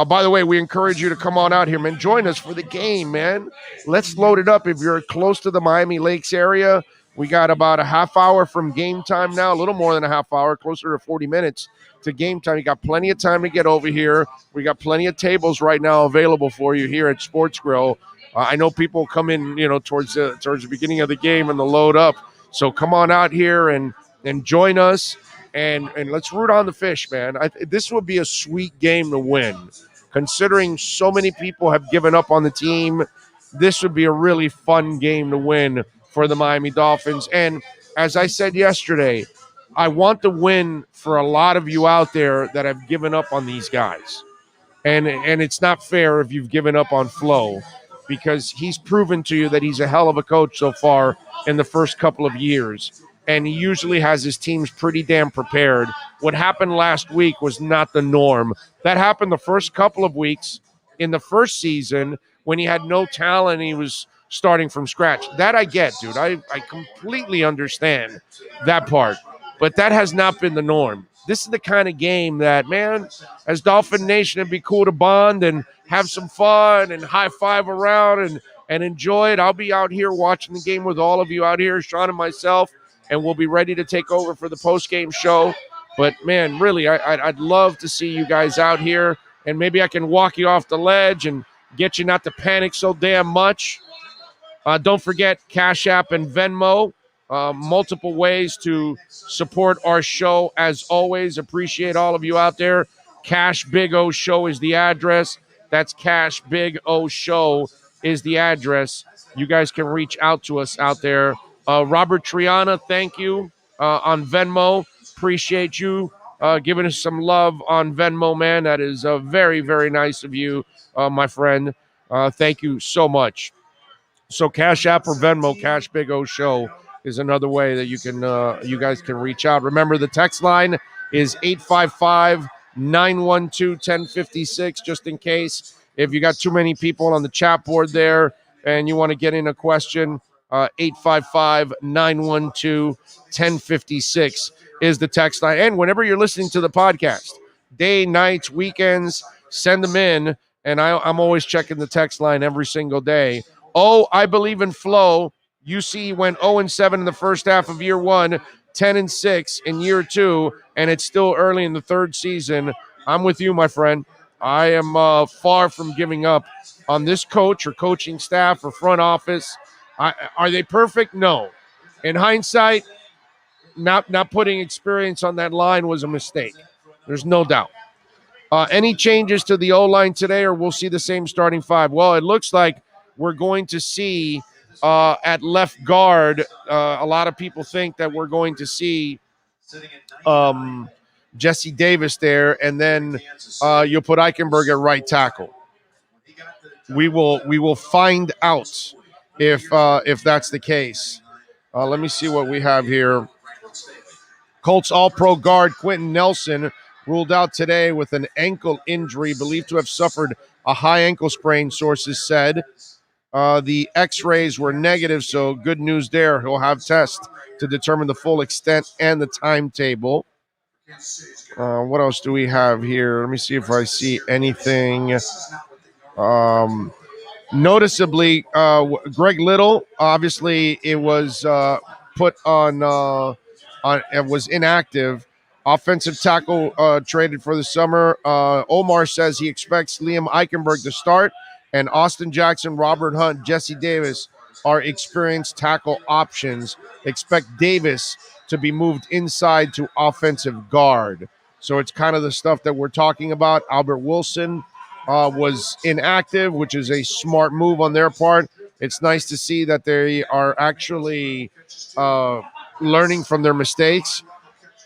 By the way, we encourage you to come on out here, man. Join us for the game, man. Let's load it up. If you're close to the Miami Lakes area, we got about a half hour from game time now, a little more than a half hour, closer to 40 minutes to game time. You got plenty of time to get over here. We got plenty of tables right now available for you here at Sports Grill. I know people come in, towards the beginning of the game and the load up. So come on out here and join us. and let's root on the fish, man. This would be a sweet game to win. Considering so many people have given up on the team, this would be a really fun game to win for the Miami Dolphins. And as I said yesterday, I want the win for a lot of you out there that have given up on these guys. And it's not fair if you've given up on Flo, because he's proven to you that he's a hell of a coach so far in the first couple of years. And he usually has his teams pretty damn prepared. What happened last week was not the norm. That happened the first couple of weeks in the first season when he had no talent and he was starting from scratch. That I get, dude. I completely understand that part. But that has not been the norm. This is the kind of game that, man, as Dolphin Nation, it'd be cool to bond and have some fun and high five around and enjoy it. I'll be out here watching the game with all of you out here, Sean and myself, and we'll be ready to take over for the post-game show. But, man, really, I'd love to see you guys out here, and maybe I can walk you off the ledge and get you not to panic so damn much. Don't forget Cash App and Venmo. Multiple ways to support our show. As always, appreciate all of you out there. Cash Big O Show is the address. That's Cash Big O Show is the address. You guys can reach out to us out there. Robert Triana, thank you on Venmo. Appreciate you giving us some love on Venmo, man. That is very, very nice of you, my friend. Thank you so much. So Cash App or Venmo, Cash Big O Show is another way that you guys can reach out. Remember, the text line is 855-912-1056, just in case. If you got too many people on the chat board there and you want to get in a question, 855-912-1056 is the text line. And whenever you're listening to the podcast, day, nights, weekends, send them in. And I'm always checking the text line every single day. Oh, I believe in Flo. UC went 0-7 in the first half of year one, 10-6 in year two, and it's still early in the third season. I'm with you, my friend. I am far from giving up on this coach or coaching staff or front office. Are they perfect? No. In hindsight, not putting experience on that line was a mistake. There's no doubt. Any changes to the O-line today, or we'll see the same starting five? Well, it looks like we're going to see at left guard, a lot of people think that we're going to see Jesse Davis there, and then you'll put Eichenberg at right tackle. We will find out if that's the case. Let me see what we have here. Colts All-Pro guard Quentin Nelson ruled out today with an ankle injury, believed to have suffered a high ankle sprain, sources said. The x-rays were negative, so good news there. He'll have tests to determine the full extent and the timetable. What else do we have here? Let me see if I see anything. Noticeably, Greg Little, obviously it was put on it was inactive. Offensive tackle traded for the summer. Omar says he expects Liam Eichenberg to start. And Austin Jackson, Robert Hunt, Jesse Davis are experienced tackle options. Expect Davis to be moved inside to offensive guard. So it's kind of the stuff that we're talking about. Albert Wilson was inactive, which is a smart move on their part. It's nice to see that they are actually learning from their mistakes.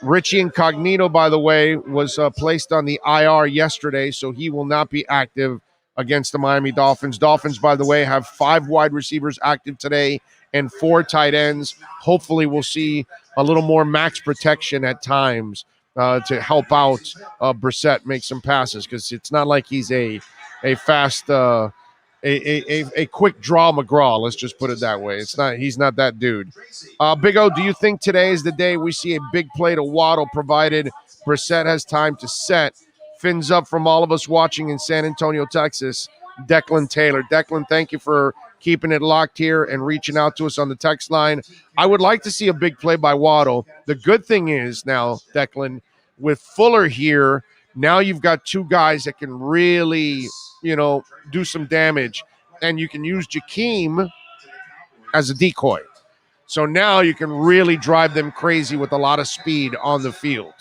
Richie Incognito, by the way, was placed on the IR yesterday, so he will not be active against the Miami Dolphins. Dolphins, by the way, have 5 wide receivers active today and 4 tight ends. Hopefully we'll see a little more max protection at times to help out Brissett make some passes, because it's not like he's a fast, a quick draw McGraw. Let's just put it that way. He's not that dude. Big O, do you think today is the day we see a big play to Waddle, provided Brissett has time to set? Fins up from all of us watching in San Antonio, Texas, Declan Taylor. Declan, thank you for keeping it locked here and reaching out to us on the text line. I would like to see a big play by Waddle. The good thing is now, Declan, with Fuller here, now you've got 2 guys that can really, do some damage. And you can use Jakeem as a decoy. So now you can really drive them crazy with a lot of speed on the field.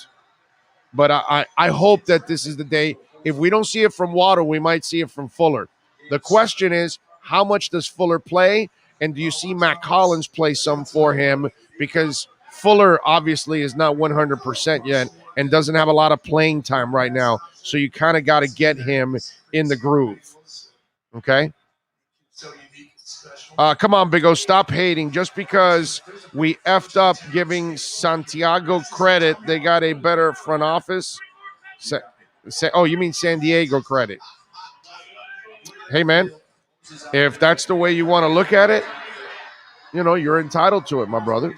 But I hope that this is the day. If we don't see it from Waddle, we might see it from Fuller. The question is, how much does Fuller play? And do you see Matt Collins play some for him? Because Fuller obviously is not 100% yet and doesn't have a lot of playing time right now. So you kind of got to get him in the groove. Okay? Come on, Big O, stop hating. Just because we effed up giving Santiago credit, they got a better front office. Oh, you mean San Diego credit. Hey, man, if that's the way you want to look at it, you're entitled to it, my brother.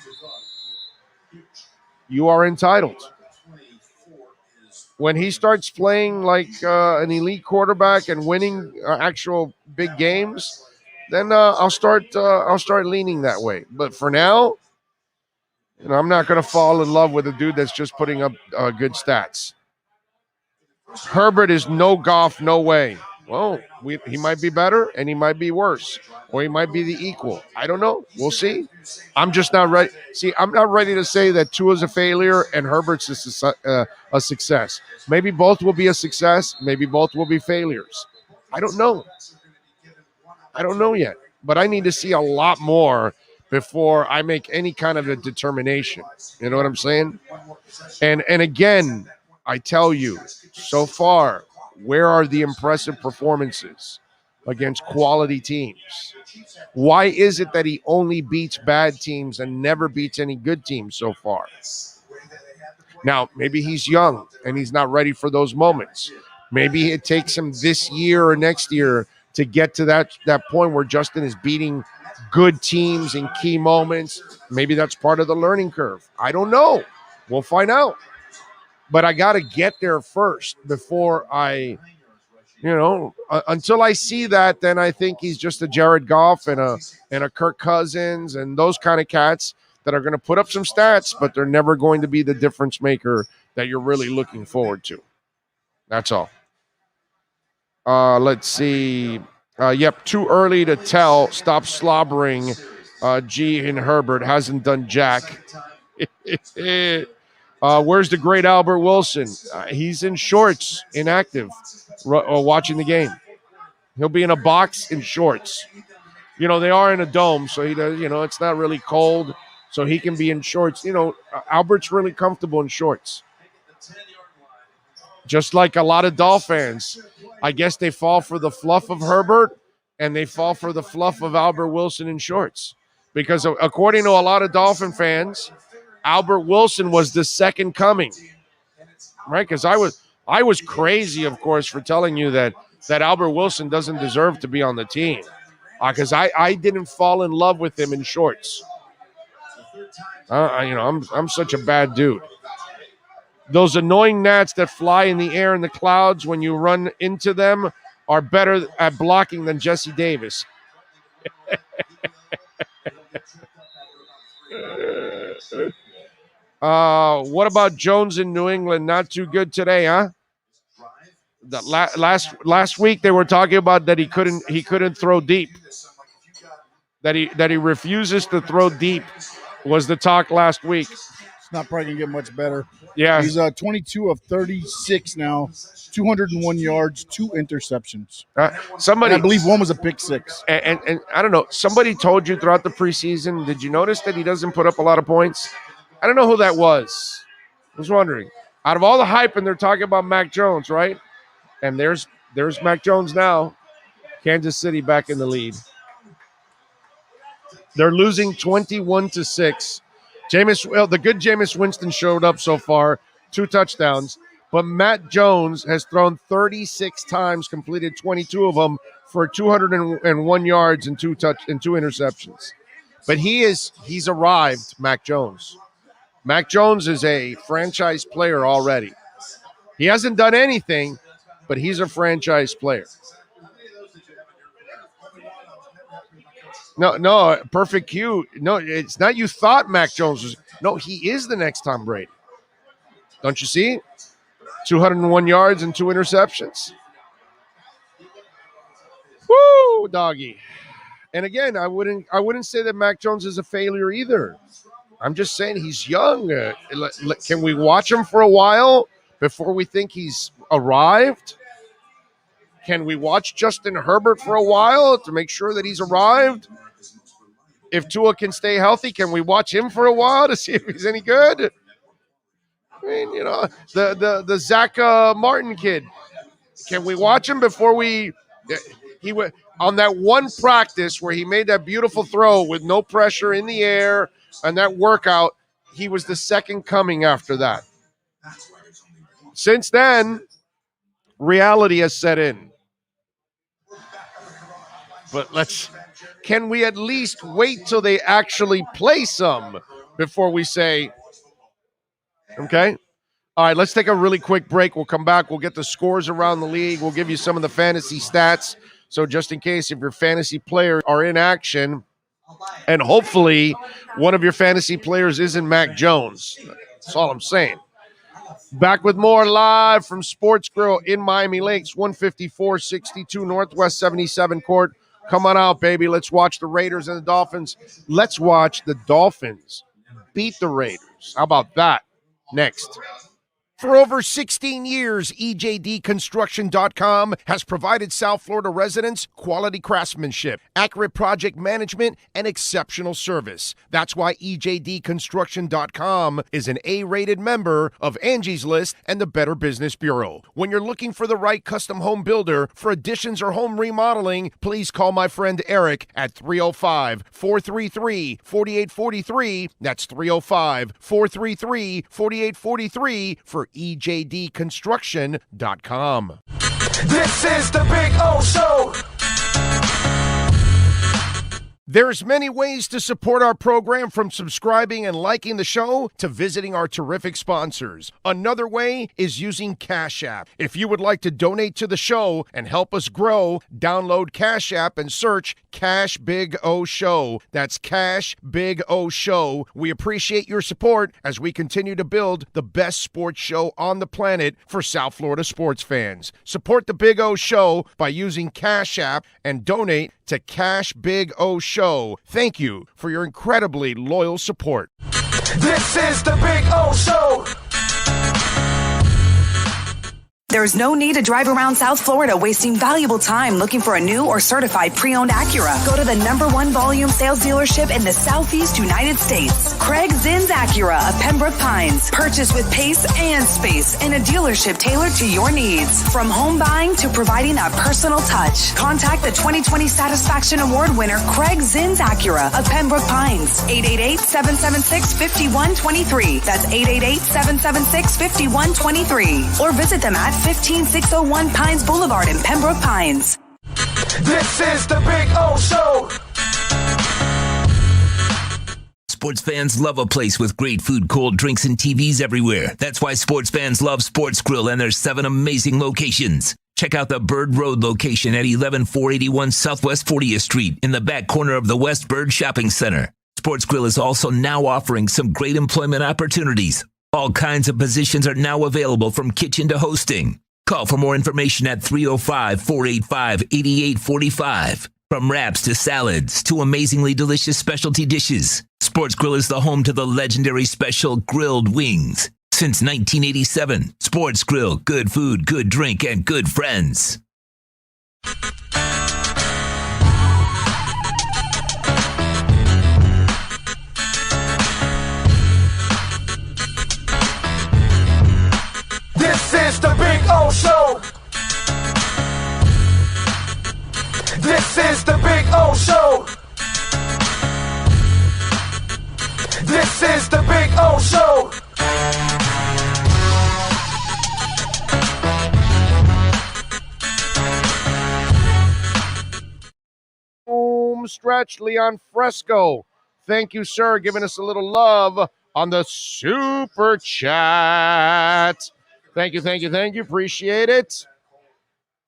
You are entitled. When he starts playing like an elite quarterback and winning actual big games, then I'll start leaning that way. But for now, I'm not going to fall in love with a dude that's just putting up good stats. Herbert is no Goff, no way. Well, he might be better and he might be worse, or he might be the equal. I don't know. We'll see. I'm just not ready. See, I'm not ready to say that Tua's a failure and Herbert's a success. Maybe both will be a success. Maybe both will be failures. I don't know. I don't know yet. But I need to see a lot more before I make any kind of a determination. You know what I'm saying? And again, I tell you, so far, where are the impressive performances against quality teams? Why is it that he only beats bad teams and never beats any good teams so far? Now, maybe he's young and he's not ready for those moments. Maybe it takes him this year or next year to get to that point where Justin is beating good teams in key moments. Maybe that's part of the learning curve. I don't know. We'll find out. But I got to get there first before until I see that, then I think he's just a Jared Goff and a Kirk Cousins and those kind of cats that are going to put up some stats, but they're never going to be the difference maker that you're really looking forward to. That's all. Let's see. Too early to tell. Stop slobbering. G and Herbert hasn't done jack. Where's the great Albert Wilson? He's in shorts, inactive, watching the game. He'll be in a box in shorts. They are in a dome, so he does. It's not really cold, so he can be in shorts. Albert's really comfortable in shorts. Just like a lot of Dolph fans, I guess they fall for the fluff of Herbert and they fall for the fluff of Albert Wilson in shorts, because according to a lot of Dolphin fans, Albert Wilson was the second coming, right? Because I was crazy, of course, for telling you that Albert Wilson doesn't deserve to be on the team, because I didn't fall in love with him in shorts. I'm such a bad dude. Those annoying gnats that fly in the air in the clouds when you run into them are better at blocking than Jesse Davis. What about Jones in New England? Not too good today, huh? Last week they were talking about that he couldn't throw deep. That he refuses to throw deep was the talk last week. It's not probably going to get much better. Yeah. He's 22 of 36 now, 201 yards, 2 interceptions. Somebody, I believe one was a pick six. And I don't know, somebody told you throughout the preseason, did you notice that he doesn't put up a lot of points? I don't know who that was. I was wondering. Out of all the hype, and they're talking about Mac Jones, right? And there's Mac Jones now. Kansas City back in the lead. They're losing 21-6. The good Jameis Winston showed up so far, 2 touchdowns. But Matt Jones has thrown 36 times, completed 22 of them for 201 yards and 2 interceptions. But he's arrived, Mac Jones. Mac Jones is a franchise player already. He hasn't done anything, but he's a franchise player. No, perfect cue. No, it's not you thought Mac Jones was. No, he is the next Tom Brady. Don't you see? 201 yards and 2 interceptions. Woo, doggy. And again, I wouldn't say that Mac Jones is a failure either. I'm just saying he's young. Can we watch him for a while before we think he's arrived? Can we watch Justin Herbert for a while to make sure that he's arrived? If Tua can stay healthy, can we watch him for a while to see if he's any good? I mean, the Zach Martin kid. Can we watch him before he went on that one practice where he made that beautiful throw with no pressure in the air and that workout? He was the second coming after that. Since then, reality has set in. But can we at least wait till they actually play some before we say, okay? All right, let's take a really quick break. We'll come back. We'll get the scores around the league. We'll give you some of the fantasy stats. So just in case if your fantasy players are in action, and hopefully one of your fantasy players isn't Mac Jones. That's all I'm saying. Back with more live from Sports Grill in Miami Lakes, 154-62 Northwest 77 Court. Come on out, baby. Let's watch the Raiders and the Dolphins. Let's watch the Dolphins beat the Raiders. How about that? Next. For over 16 years, EJDconstruction.com has provided South Florida residents quality craftsmanship, accurate project management, and exceptional service. That's why EJDconstruction.com is an A-rated member of Angie's List and the Better Business Bureau. When you're looking for the right custom home builder for additions or home remodeling, please call my friend Eric at 305-433-4843. That's 305-433-4843 for EJDconstruction.com. This is the Big O Show. There's many ways to support our program, from subscribing and liking the show to visiting our terrific sponsors. Another way is using Cash App. If you would like to donate to the show and help us grow, download Cash App and search Cash Big O Show. That's Cash Big O Show. We appreciate your support as we continue to build the best sports show on the planet for South Florida sports fans. Support the Big O Show by using Cash App and donate to Cash Big O Show. Thank you for your incredibly loyal support. This is the Big O Show. There's no need to drive around South Florida wasting valuable time looking for a new or certified pre-owned Acura. Go to the #1 volume sales dealership in the Southeast United States. Craig Zinn's Acura of Pembroke Pines. Purchase with pace and space in a dealership tailored to your needs. From home buying to providing a personal touch. Contact the 2020 Satisfaction Award winner Craig Zinn's Acura of Pembroke Pines. 888-776-5123. That's 888-776-5123. Or visit them at 15601 Pines Boulevard in Pembroke Pines. This is the Big O Show. Sports fans love a place with great food, cold drinks, and TVs everywhere. That's why sports fans love Sports Grill and their 7 amazing locations. Check out the Bird Road location at 11481 Southwest 40th Street in the back corner of the West Bird Shopping Center. Sports Grill is also now offering some great employment opportunities. All kinds of positions are now available, from kitchen to hosting. Call for more information at 305-485-8845. From wraps to salads to amazingly delicious specialty dishes, Sports Grill is the home to the legendary special grilled wings. Since 1987, Sports Grill, good food, good drink, and good friends. This is the Big O Show. This is the Big O Show. This is the Big O Show. Home stretch, Leon Fresco. Thank you, sir, giving us a little love on the Super Chat. Thank you. Appreciate it.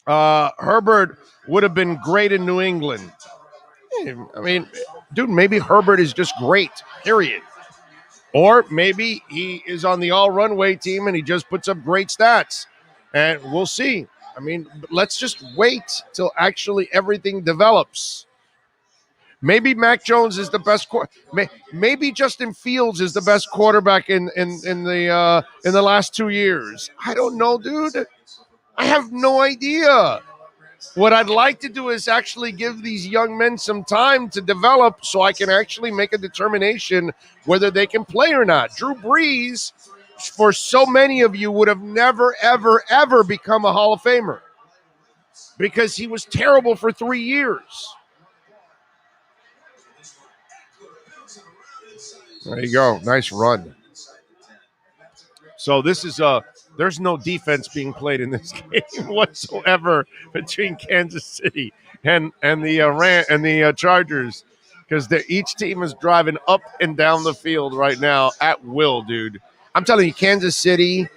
Herbert would have been great in New England. I mean, dude, maybe Herbert is just great, period. Or maybe he is on the all-runway team and he just puts up great stats. And we'll see. I mean, let's just wait till actually everything develops. Maybe Mac Jones is the best. Maybe Justin Fields is the best quarterback in the last 2 years. I don't know, dude. I have no idea. What I'd like to do is actually give these young men some time to develop so I can actually make a determination whether they can play or not. Drew Brees, for so many of you, would have never, ever, ever become a Hall of Famer because he was terrible for 3 years. There you go. Nice run. So this is there's no defense being played in this game whatsoever between Kansas City and the Chargers, because each team is driving up and down the field right now at will, dude. I'm telling you, Kansas City,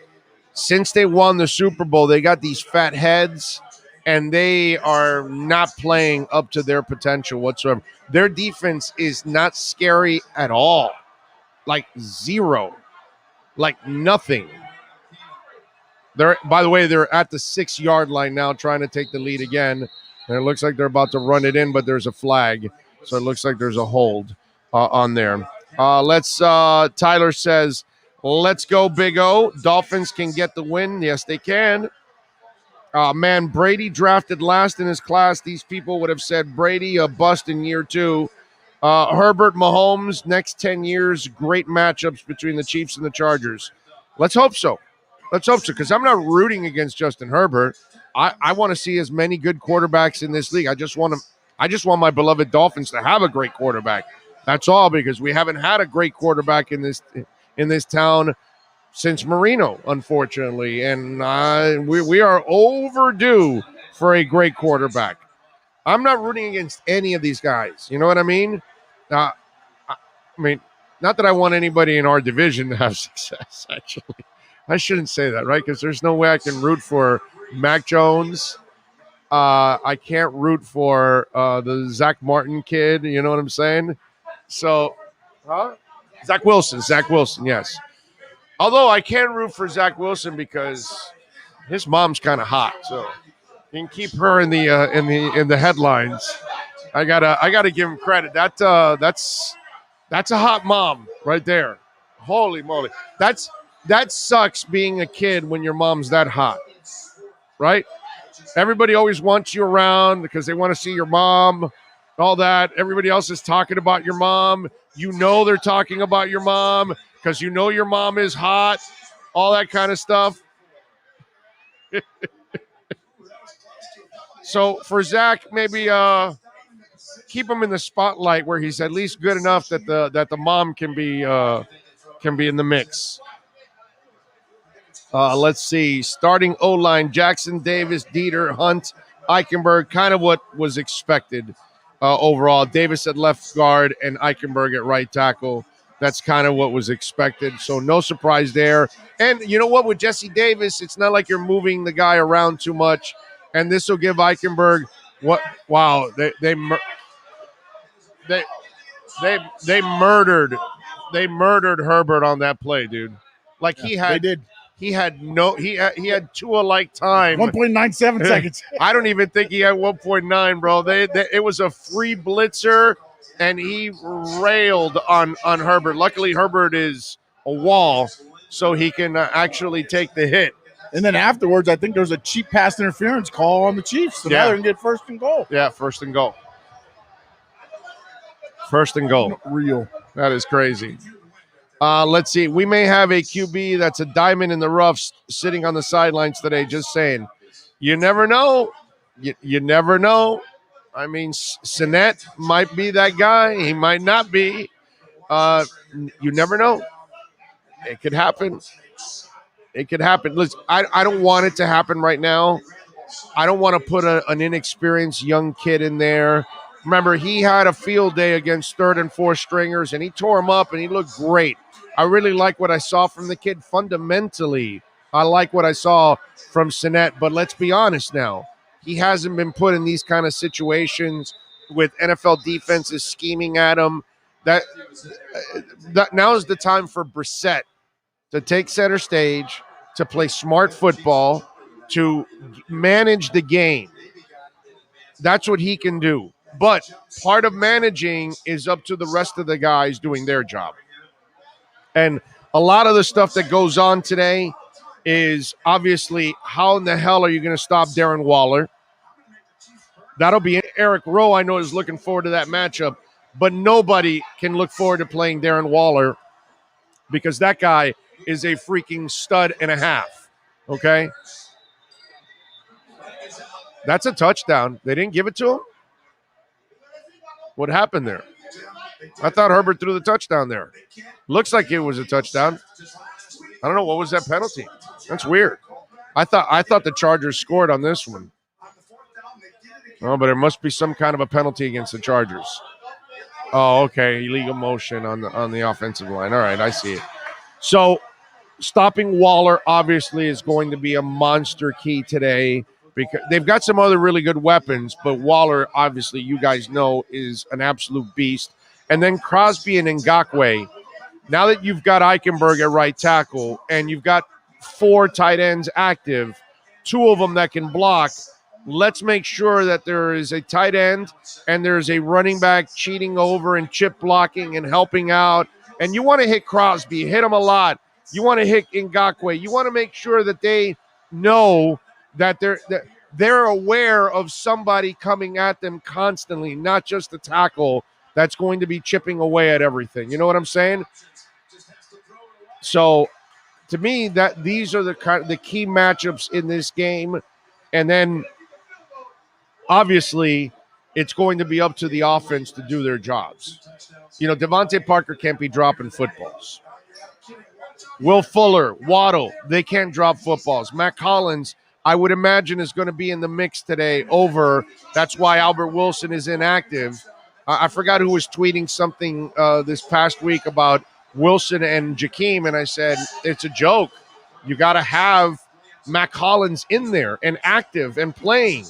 since they won the Super Bowl, they got these fat heads, and they are not playing up to their potential whatsoever. Their defense is not scary at all. Like zero. Like nothing. By the way, they're at the 6-yard line now trying to take the lead again. And it looks like they're about to run it in, but there's a flag. So it looks like there's a hold on there. Tyler says, let's go, Big O. Dolphins can get the win. Yes, they can. Man, Brady drafted last in his class. These people would have said Brady a bust in year 2. Herbert, Mahomes, next 10 years, great matchups between the Chiefs and the Chargers. Let's hope so. Because I'm not rooting against Justin Herbert. I want to see as many good quarterbacks in this league. I just want my beloved Dolphins to have a great quarterback. That's all, because we haven't had a great quarterback in this town since Marino, unfortunately, and we are overdue for a great quarterback. I'm not rooting against any of these guys. You know what I mean? I mean, not that I want anybody in our division to have success, actually. I shouldn't say that, right? Because there's no way I can root for Mac Jones. I can't root for the Zach Martin kid. You know what I'm saying? So, Zach Wilson, yes. Although I can root for Zach Wilson because his mom's kind of hot, so you can keep her in the headlines. I gotta give him credit. That's a hot mom right there. Holy moly, that sucks being a kid when your mom's that hot, right? Everybody always wants you around because they want to see your mom, all that. Everybody else is talking about your mom. You know they're talking about your mom because you know your mom is hot, all that kind of stuff. So for Zach, maybe keep him in the spotlight where he's at least good enough that the mom can be in the mix. Let's see. Starting O-line, Jackson, Davis, Dieter, Hunt, Eichenberg, kind of what was expected overall. Davis at left guard and Eichenberg at right tackle. That's kind of what was expected. So no surprise there. And you know what? With Jesse Davis, it's not like you're moving the guy around too much. And this will give Eichenberg what? Wow, they murdered Herbert on that play, dude. Like he had 2-alike time. 1.97 seconds. I don't even think he had 1.9, bro. It was a free blitzer, and he railed on Herbert. Luckily, Herbert is a wall, so he can actually take the hit. And then afterwards, I think there was a cheap pass interference call on the Chiefs. So now they're going to get first and goal. Yeah, first and goal. First and goal. Real. That is crazy. Let's see. We may have a QB that's a diamond in the rough sitting on the sidelines today, just saying. You never know. You never know. I mean, Sinnett might be that guy. He might not be. You never know. It could happen. It could happen. Listen, I don't want it to happen right now. I don't want to put an inexperienced young kid in there. Remember, he had a field day against third and fourth stringers, and he tore him up, and he looked great. I really like what I saw from the kid. Fundamentally, I like what I saw from Sinnett, but let's be honest now. He hasn't been put in these kind of situations with NFL defenses scheming at him. That now is the time for Brissett to take center stage, to play smart football, to manage the game. That's what he can do. But part of managing is up to the rest of the guys doing their job. And a lot of the stuff that goes on today is obviously how in the hell are you going to stop Darren Waller? That'll be Eric Rowe, I know, is looking forward to that matchup, but nobody can look forward to playing Darren Waller because that guy is a freaking stud and a half, okay? That's a touchdown. They didn't give it to him? What happened there? I thought Herbert threw the touchdown there. Looks like it was a touchdown. I don't know. What was that penalty? That's weird. I thought the Chargers scored on this one. Oh, but there must be some kind of a penalty against the Chargers. Oh, okay. Illegal motion on the offensive line. All right, I see it. So stopping Waller obviously is going to be a monster key today because they've got some other really good weapons, but Waller, obviously, you guys know, is an absolute beast. And then Crosby and Ngakoue. Now that you've got Eichenberg at right tackle and you've got 4 tight ends active, 2 of them that can block, let's make sure that there is a tight end and there's a running back cheating over and chip blocking and helping out. And you want to hit Crosby, hit him a lot. You want to hit Ngakoue. You want to make sure that they know that they're aware of somebody coming at them constantly, not just the tackle that's going to be chipping away at everything. You know what I'm saying? So to me, that these are the key matchups in this game. And then obviously it's going to be up to the offense to do their jobs. You know, Devontae Parker can't be dropping footballs. Will Fuller, Waddle, they can't drop footballs. Matt Collins, I would imagine, is going to be in the mix today over. That's why Albert Wilson is inactive. I forgot who was tweeting something this past week about Wilson and Jakeem, and I said, it's a joke. You got to have Matt Collins in there and active and playing.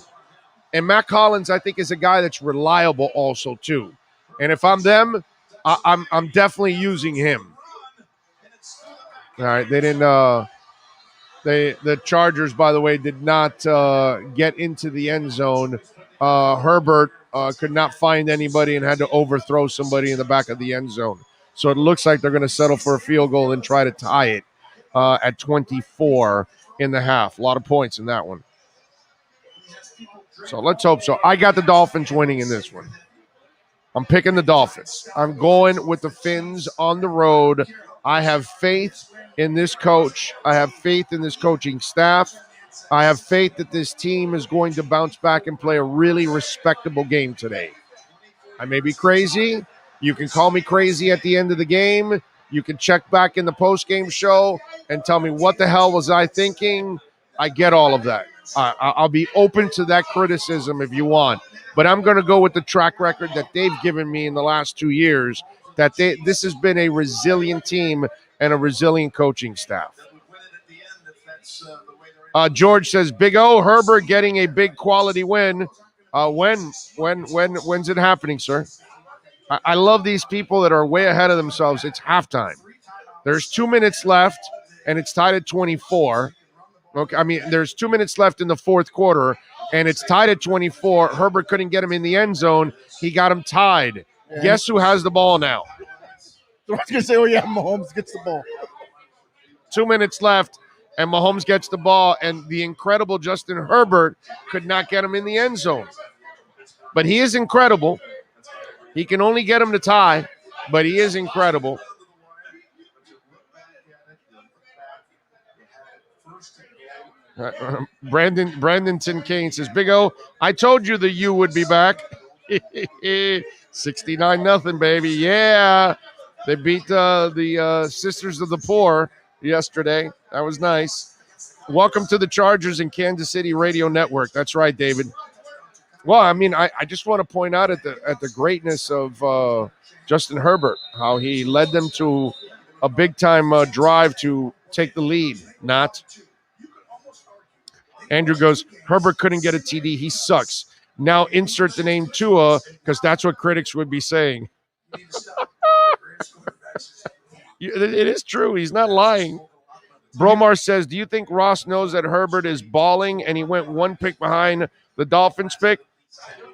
And Matt Collins, I think, is a guy that's reliable also, too. And if I'm them, I'm definitely using him. All right, they didn't the Chargers, by the way, did not get into the end zone. Herbert could not find anybody and had to overthrow somebody in the back of the end zone. So it looks like they're going to settle for a field goal and try to tie it at 24 in the half. A lot of points in that one. So let's hope so. I got the Dolphins winning in this one. I'm picking the Dolphins. I'm going with the Fins on the road. I have faith in this coach. I have faith in this coaching staff. I have faith that this team is going to bounce back and play a really respectable game today. I may be crazy. You can call me crazy at the end of the game. You can check back in the post-game show and tell me what the hell was I thinking. I get all of that. I'll be open to that criticism if you want. But I'm going to go with the track record that they've given me in the last 2 years, that this has been a resilient team and a resilient coaching staff. George says, Big O, Herbert getting a big quality win. When's it happening, sir? I love these people that are way ahead of themselves. It's halftime. There's 2 minutes left, and it's tied at 24. Okay, I mean, there's 2 minutes left in the fourth quarter, and it's tied at 24. Herbert couldn't get him in the end zone. He got him tied. Yeah. Guess who has the ball now? I was going to say, Mahomes gets the ball. 2 minutes left, and Mahomes gets the ball, and the incredible Justin Herbert could not get him in the end zone. But he is incredible. He can only get him to tie, but he is incredible. Brandonton Kane says, Big O, I told you the U would be back. 69-0, baby. Yeah. They beat the Sisters of the Poor yesterday. That was nice. Welcome to the Chargers and Kansas City Radio Network. That's right, David. Well, I mean, I just want to point out at the greatness of Justin Herbert, how he led them to a big-time drive to take the lead. Not. Andrew goes, Herbert couldn't get a TD. He sucks. Now insert the name Tua, because that's what critics would be saying. It is true. He's not lying. Bromar says, do you think Ross knows that Herbert is balling and he went one pick behind the Dolphins pick?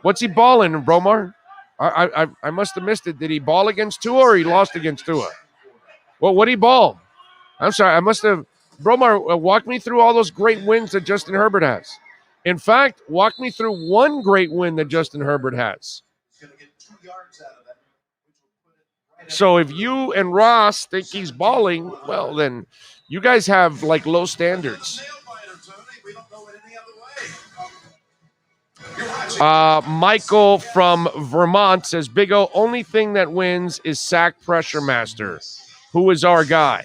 What's he balling, Bromar? I must have missed it. Did he ball against Tua or he lost against Tua? Well, what did he ball? I'm sorry. I must have. Bromar, walk me through all those great wins that Justin Herbert has. In fact, walk me through one great win that Justin Herbert has. So if you and Ross think he's balling, well, then you guys have like low standards. Michael from Vermont says, Big O, only thing that wins is sack pressure master. Who is our guy?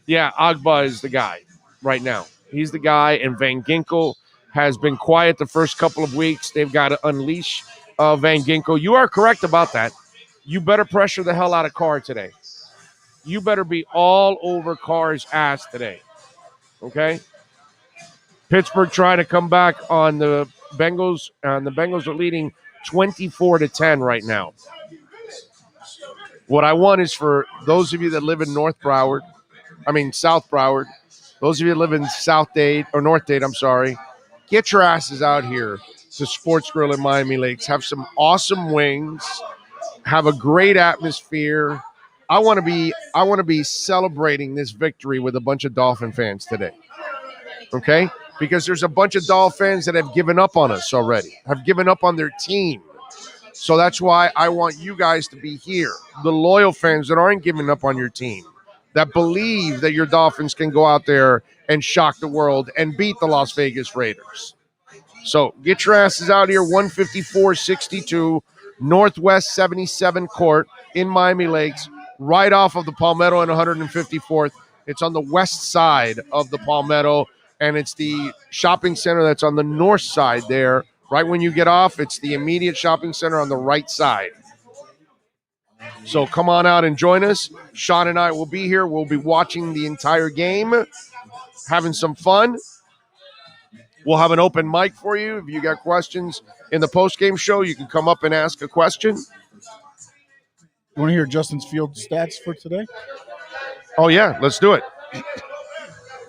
Yeah, Agba is the guy right now. He's the guy, and Van Ginkel has been quiet the first couple of weeks. They've got to unleash Van Ginkel. You are correct about that. You better pressure the hell out of Carr today. You better be all over Carr's ass today. Okay? Pittsburgh trying to come back on the Bengals, and the Bengals are leading 24-10 right now. What I want is for those of you that live in South Broward, those of you that live in South Dade, or North Dade, I'm sorry, get your asses out here to Sports Grill in Miami Lakes. Have some awesome wings. Have a great atmosphere. I want to be celebrating this victory with a bunch of Dolphin fans today. Okay? Because there's a bunch of Dolphin fans that have given up on us already, have given up on their team. So that's why I want you guys to be here. The loyal fans that aren't giving up on your team, that believe that your Dolphins can go out there and shock the world and beat the Las Vegas Raiders. So get your asses out here, 154-62, Northwest 77 Court in Miami Lakes, right off of the Palmetto and 154th. It's on the west side of the Palmetto, and it's the shopping center that's on the north side there. Right when you get off, it's the immediate shopping center on the right side. So come on out and join us. Sean and I will be here. We'll be watching the entire game, having some fun. We'll have an open mic for you. If you got questions in the postgame show, you can come up and ask a question. You want to hear Justin's field stats for today? Oh, yeah. Let's do it.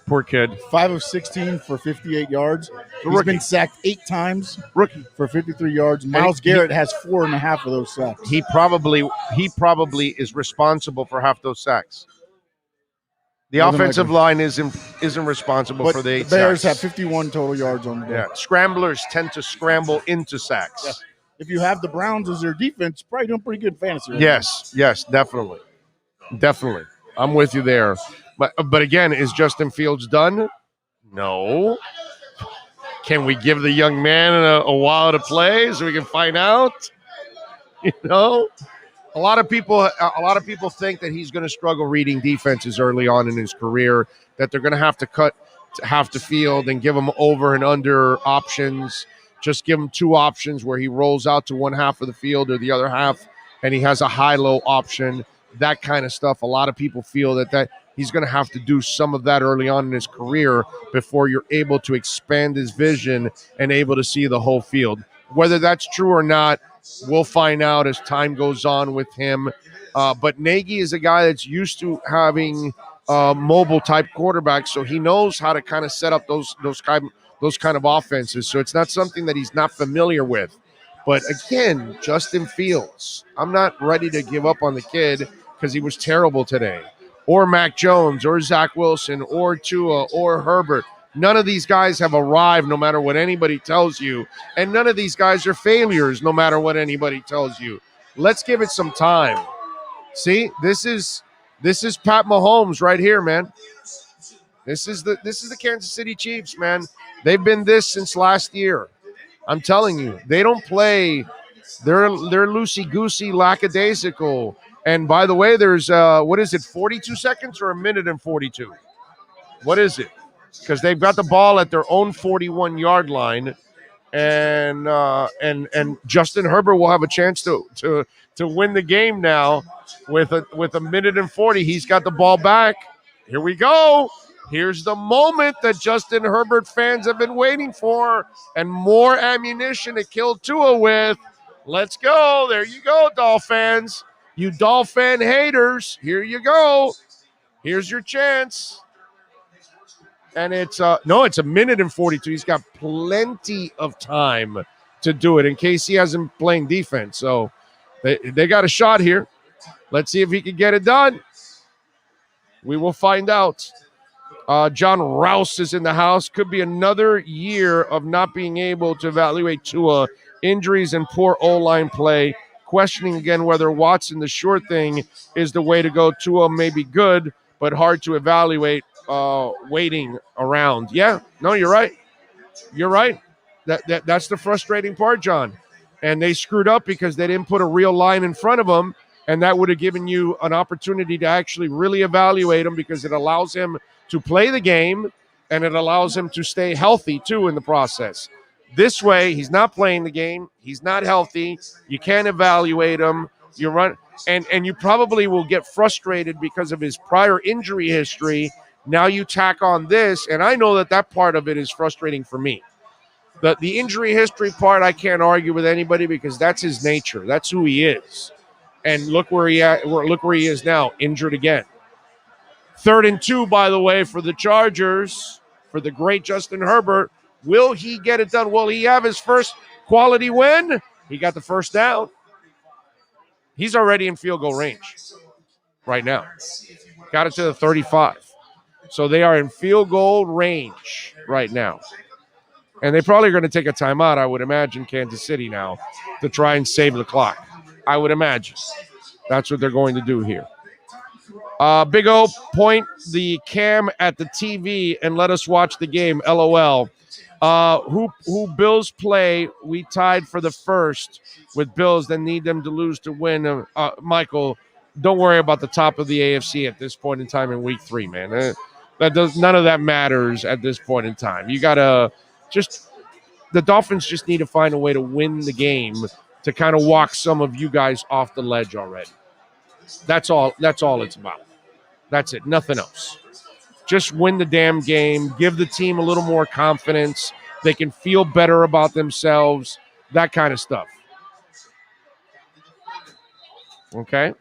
Poor kid. 5 of 16 for 58 yards. He's been sacked 8 times. Rookie for 53 yards. Myles Garrett has 4.5 of those sacks. He probably is responsible for half those sacks. The offensive line isn't responsible for the 8 the Bears sacks. have 51 total yards on the day. Yeah, scramblers tend to scramble into sacks. Yeah. If you have the Browns as their defense, probably doing pretty good fantasy. Right Yes, definitely. I'm with you there. But again, is Justin Fields done? No. Can we give the young man a while to play so we can find out? You know, a lot of people think that he's going to struggle reading defenses early on in his career. That they're going to have to cut half the field and give him over and under options. Just give him 2 options where he rolls out to one half of the field or the other half, and he has a high-low option. That kind of stuff. A lot of people feel that he's going to have to do some of that early on in his career before you're able to expand his vision and able to see the whole field. Whether that's true or not, we'll find out as time goes on with him. But Nagy is a guy that's used to having mobile-type quarterbacks, so he knows how to kind of set up those kind of offenses. So it's not something that he's not familiar with. But again, Justin Fields, I'm not ready to give up on the kid because he was terrible today. Or Mac Jones, or Zach Wilson, or Tua, or Herbert. None of these guys have arrived no matter what anybody tells you. And none of these guys are failures no matter what anybody tells you. Let's give it some time. See, this is Pat Mahomes right here, man. This is the Kansas City Chiefs, man. They've been this since last year. I'm telling you, they don't play. They're loosey-goosey, lackadaisical. And by the way, there's 42 seconds or a minute and 42? What is it? Because they've got the ball at their own 41-yard line, and Justin Herbert will have a chance to win the game now with a minute and 40. He's got the ball back. Here we go. Here's the moment that Justin Herbert fans have been waiting for, and more ammunition to kill Tua with. Let's go. There you go, Dolphins. You Dolphin haters, here you go. Here's your chance. And it's a minute and 42. He's got plenty of time to do it in case he hasn't playing defense. So they got a shot here. Let's see if he can get it done. We will find out. John Rouse is in the house. Could be another year of not being able to evaluate Tua. Injuries and poor O-line play. Questioning again whether Watson, the sure thing, is the way to go. Tua may be good, but hard to evaluate waiting around. Yeah, no, you're right. You're right. That's the frustrating part, John. And they screwed up because they didn't put a real line in front of him, and that would have given you an opportunity to actually really evaluate him because it allows him to play the game, and it allows him to stay healthy, too, in the process. This way, he's not playing the game. He's not healthy. You can't evaluate him. You run, and you probably will get frustrated because of his prior injury history. Now you tack on this, and I know that part of it is frustrating for me. The injury history part, I can't argue with anybody because that's his nature. That's who he is. And look where he is now, injured again. 3rd and 2, by the way, for the Chargers, for the great Justin Herbert. Will he get it done? Will he have his first quality win? He got the first down. He's already in field goal range right now. Got it to the 35. So they are in field goal range right now. And they probably are going to take a timeout, I would imagine, Kansas City now, to try and save the clock. I would imagine. That's what they're going to do here. Big O, point the cam at the TV and let us watch the game. LOL. Who Bills play? We tied for the first with Bills, then need them to lose to win. Michael, don't worry about the top of the AFC at this point in time in week 3, man. None of that matters at this point in time. You got to the Dolphins just need to find a way to win the game to kind of walk some of you guys off the ledge already. That's all it's about. That's it. Nothing else. Just win the damn game. Give the team a little more confidence. They can feel better about themselves. That kind of stuff. Okay.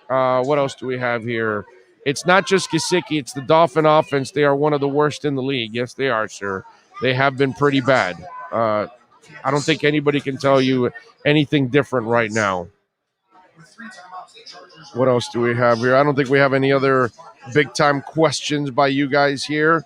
What else do we have here? It's not just Gesicki. It's the Dolphin offense. They are one of the worst in the league. Yes, they are, sir. They have been pretty bad. I don't think anybody can tell you anything different right now. What else do we have here? I don't think we have any other big-time questions by you guys here.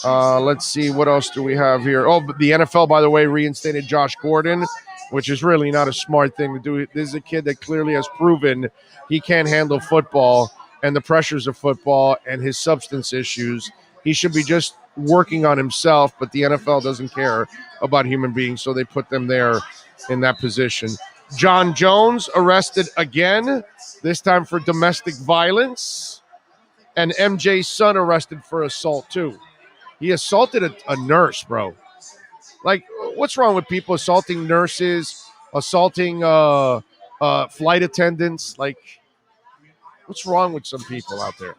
Let's see. What else do we have here? Oh, the NFL, by the way, reinstated Josh Gordon, which is really not a smart thing to do. This is a kid that clearly has proven he can't handle football and the pressures of football and his substance issues. He should be just working on himself, but the NFL doesn't care about human beings, so they put them there in that position. John Jones arrested again, this time for domestic violence. And MJ's son arrested for assault, too. He assaulted a nurse, bro. Like, what's wrong with people assaulting nurses, assaulting flight attendants? Like, what's wrong with some people out there?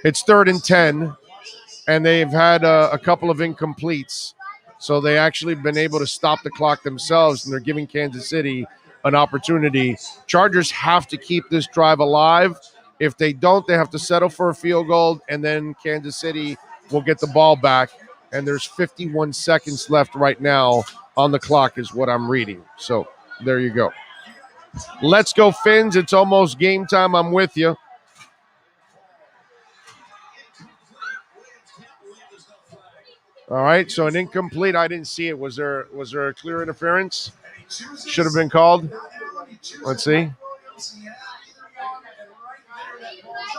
It's 3rd and 10, and they've had a couple of incompletes. So they actually been able to stop the clock themselves, and they're giving Kansas City an opportunity. Chargers have to keep this drive alive. If they don't, they have to settle for a field goal, and then Kansas City will get the ball back. And there's 51 seconds left right now on the clock is what I'm reading. So there you go. Let's go, Fins. It's almost game time. I'm with you. All right, so an incomplete. I didn't see it. Was there a clear interference? Should have been called. Let's see.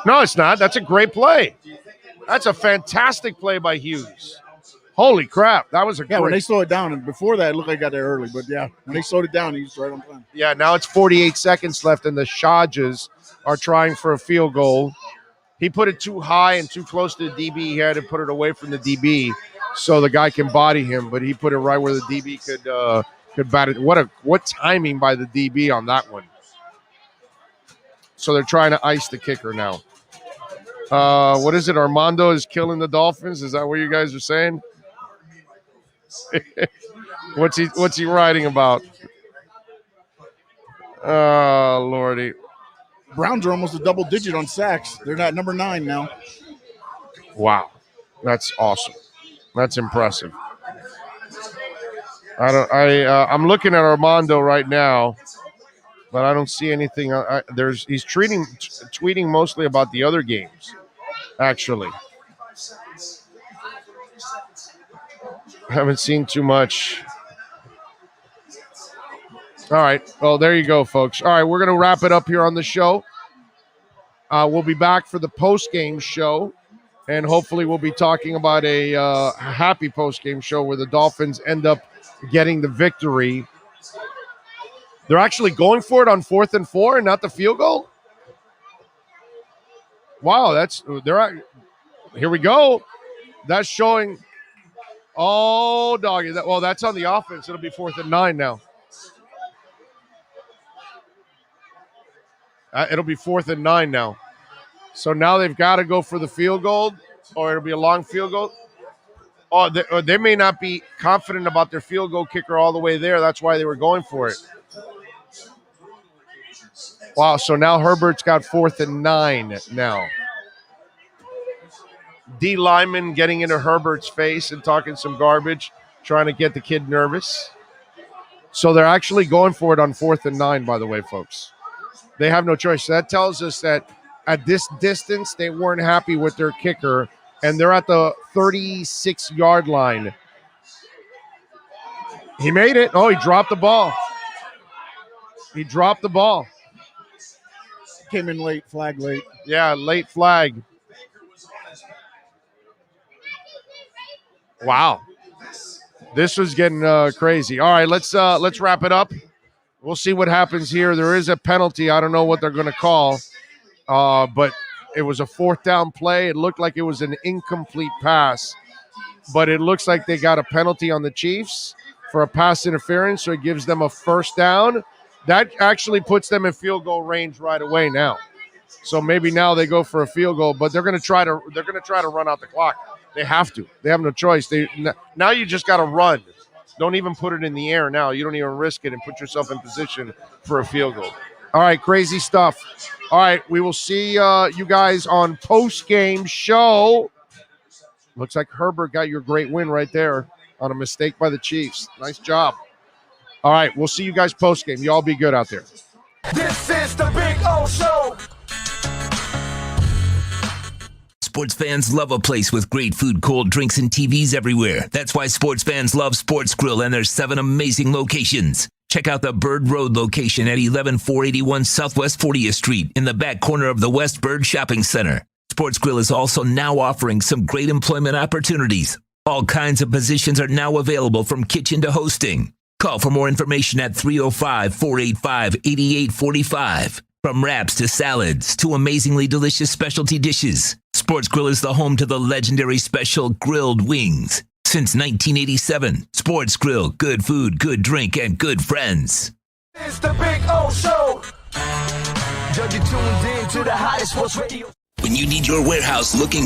No, it's not. That's a great play. That's a fantastic play by Hughes. Holy crap. That was a great. When they slowed it down, and before that, it looked like I got there early. But, yeah, when they slowed it down, he's right on plan. Yeah, now it's 48 seconds left, and the Chargers are trying for a field goal. He put it too high and too close to the DB. He had to put it away from the DB so the guy can body him, but he put it right where the DB could bat it. What timing by the DB on that one. So they're trying to ice the kicker now. What is it? Armando is killing the Dolphins? Is that what you guys are saying? What's he writing about? Oh, Lordy. Browns are almost a double digit on sacks. They're not number 9 now. Wow. That's awesome. That's impressive. I'm looking at Armando right now, but I don't see anything. He's tweeting mostly about the other games, actually. I haven't seen too much. All right. Well, there you go, folks. All right, we're going to wrap it up here on the show. We'll be back for the post-game show, and hopefully we'll be talking about a happy post-game show where the Dolphins end up getting the victory. They're actually going for it on 4th and 4 and not the field goal? Wow, here we go. That's showing. Oh, doggy. That's on the offense. It'll be 4th and 9 now. It'll be 4th and 9 now. So now they've got to go for the field goal, or it'll be a long field goal. Oh, they may not be confident about their field goal kicker all the way there. That's why they were going for it. Wow, so now Herbert's got 4th and 9 now. D. Lyman getting into Herbert's face and talking some garbage, trying to get the kid nervous. So they're actually going for it on 4th and 9, by the way, folks. They have no choice. So that tells us that at this distance, they weren't happy with their kicker, and they're at the 36-yard line. He made it. Oh, he dropped the ball. Came in late, flag late. Yeah, late flag. Wow. This was getting crazy. All right, let's wrap it up. We'll see what happens here. There is a penalty. I don't know what they're going to call, but it was a 4th down play. It looked like it was an incomplete pass, but it looks like they got a penalty on the Chiefs for a pass interference, so it gives them a 1st down. That actually puts them in field goal range right away now. So maybe now they go for a field goal, but they're going to try to run out the clock. They have to. They have no choice. Now you just got to run. Don't even put it in the air now. You don't even risk it and put yourself in position for a field goal. All right, crazy stuff. All right, we will see you guys on post-game show. Looks like Herbert got your great win right there on a mistake by the Chiefs. Nice job. All right, we'll see you guys post-game. You all be good out there. This is the Big O Show. Sports fans love a place with great food, cold drinks, and TVs everywhere. That's why sports fans love Sports Grill and their 7 amazing locations. Check out the Bird Road location at 11481 Southwest 40th Street in the back corner of the West Bird Shopping Center. Sports Grill is also now offering some great employment opportunities. All kinds of positions are now available from kitchen to hosting. Call for more information at 305-485-8845. From wraps to salads to amazingly delicious specialty dishes, Sports Grill is the home to the legendary special grilled wings. Since 1987, Sports Grill, good food, good drink, and good friends. It's the Big O Show. You're tuned in to the hottest sports radio. When you need your warehouse looking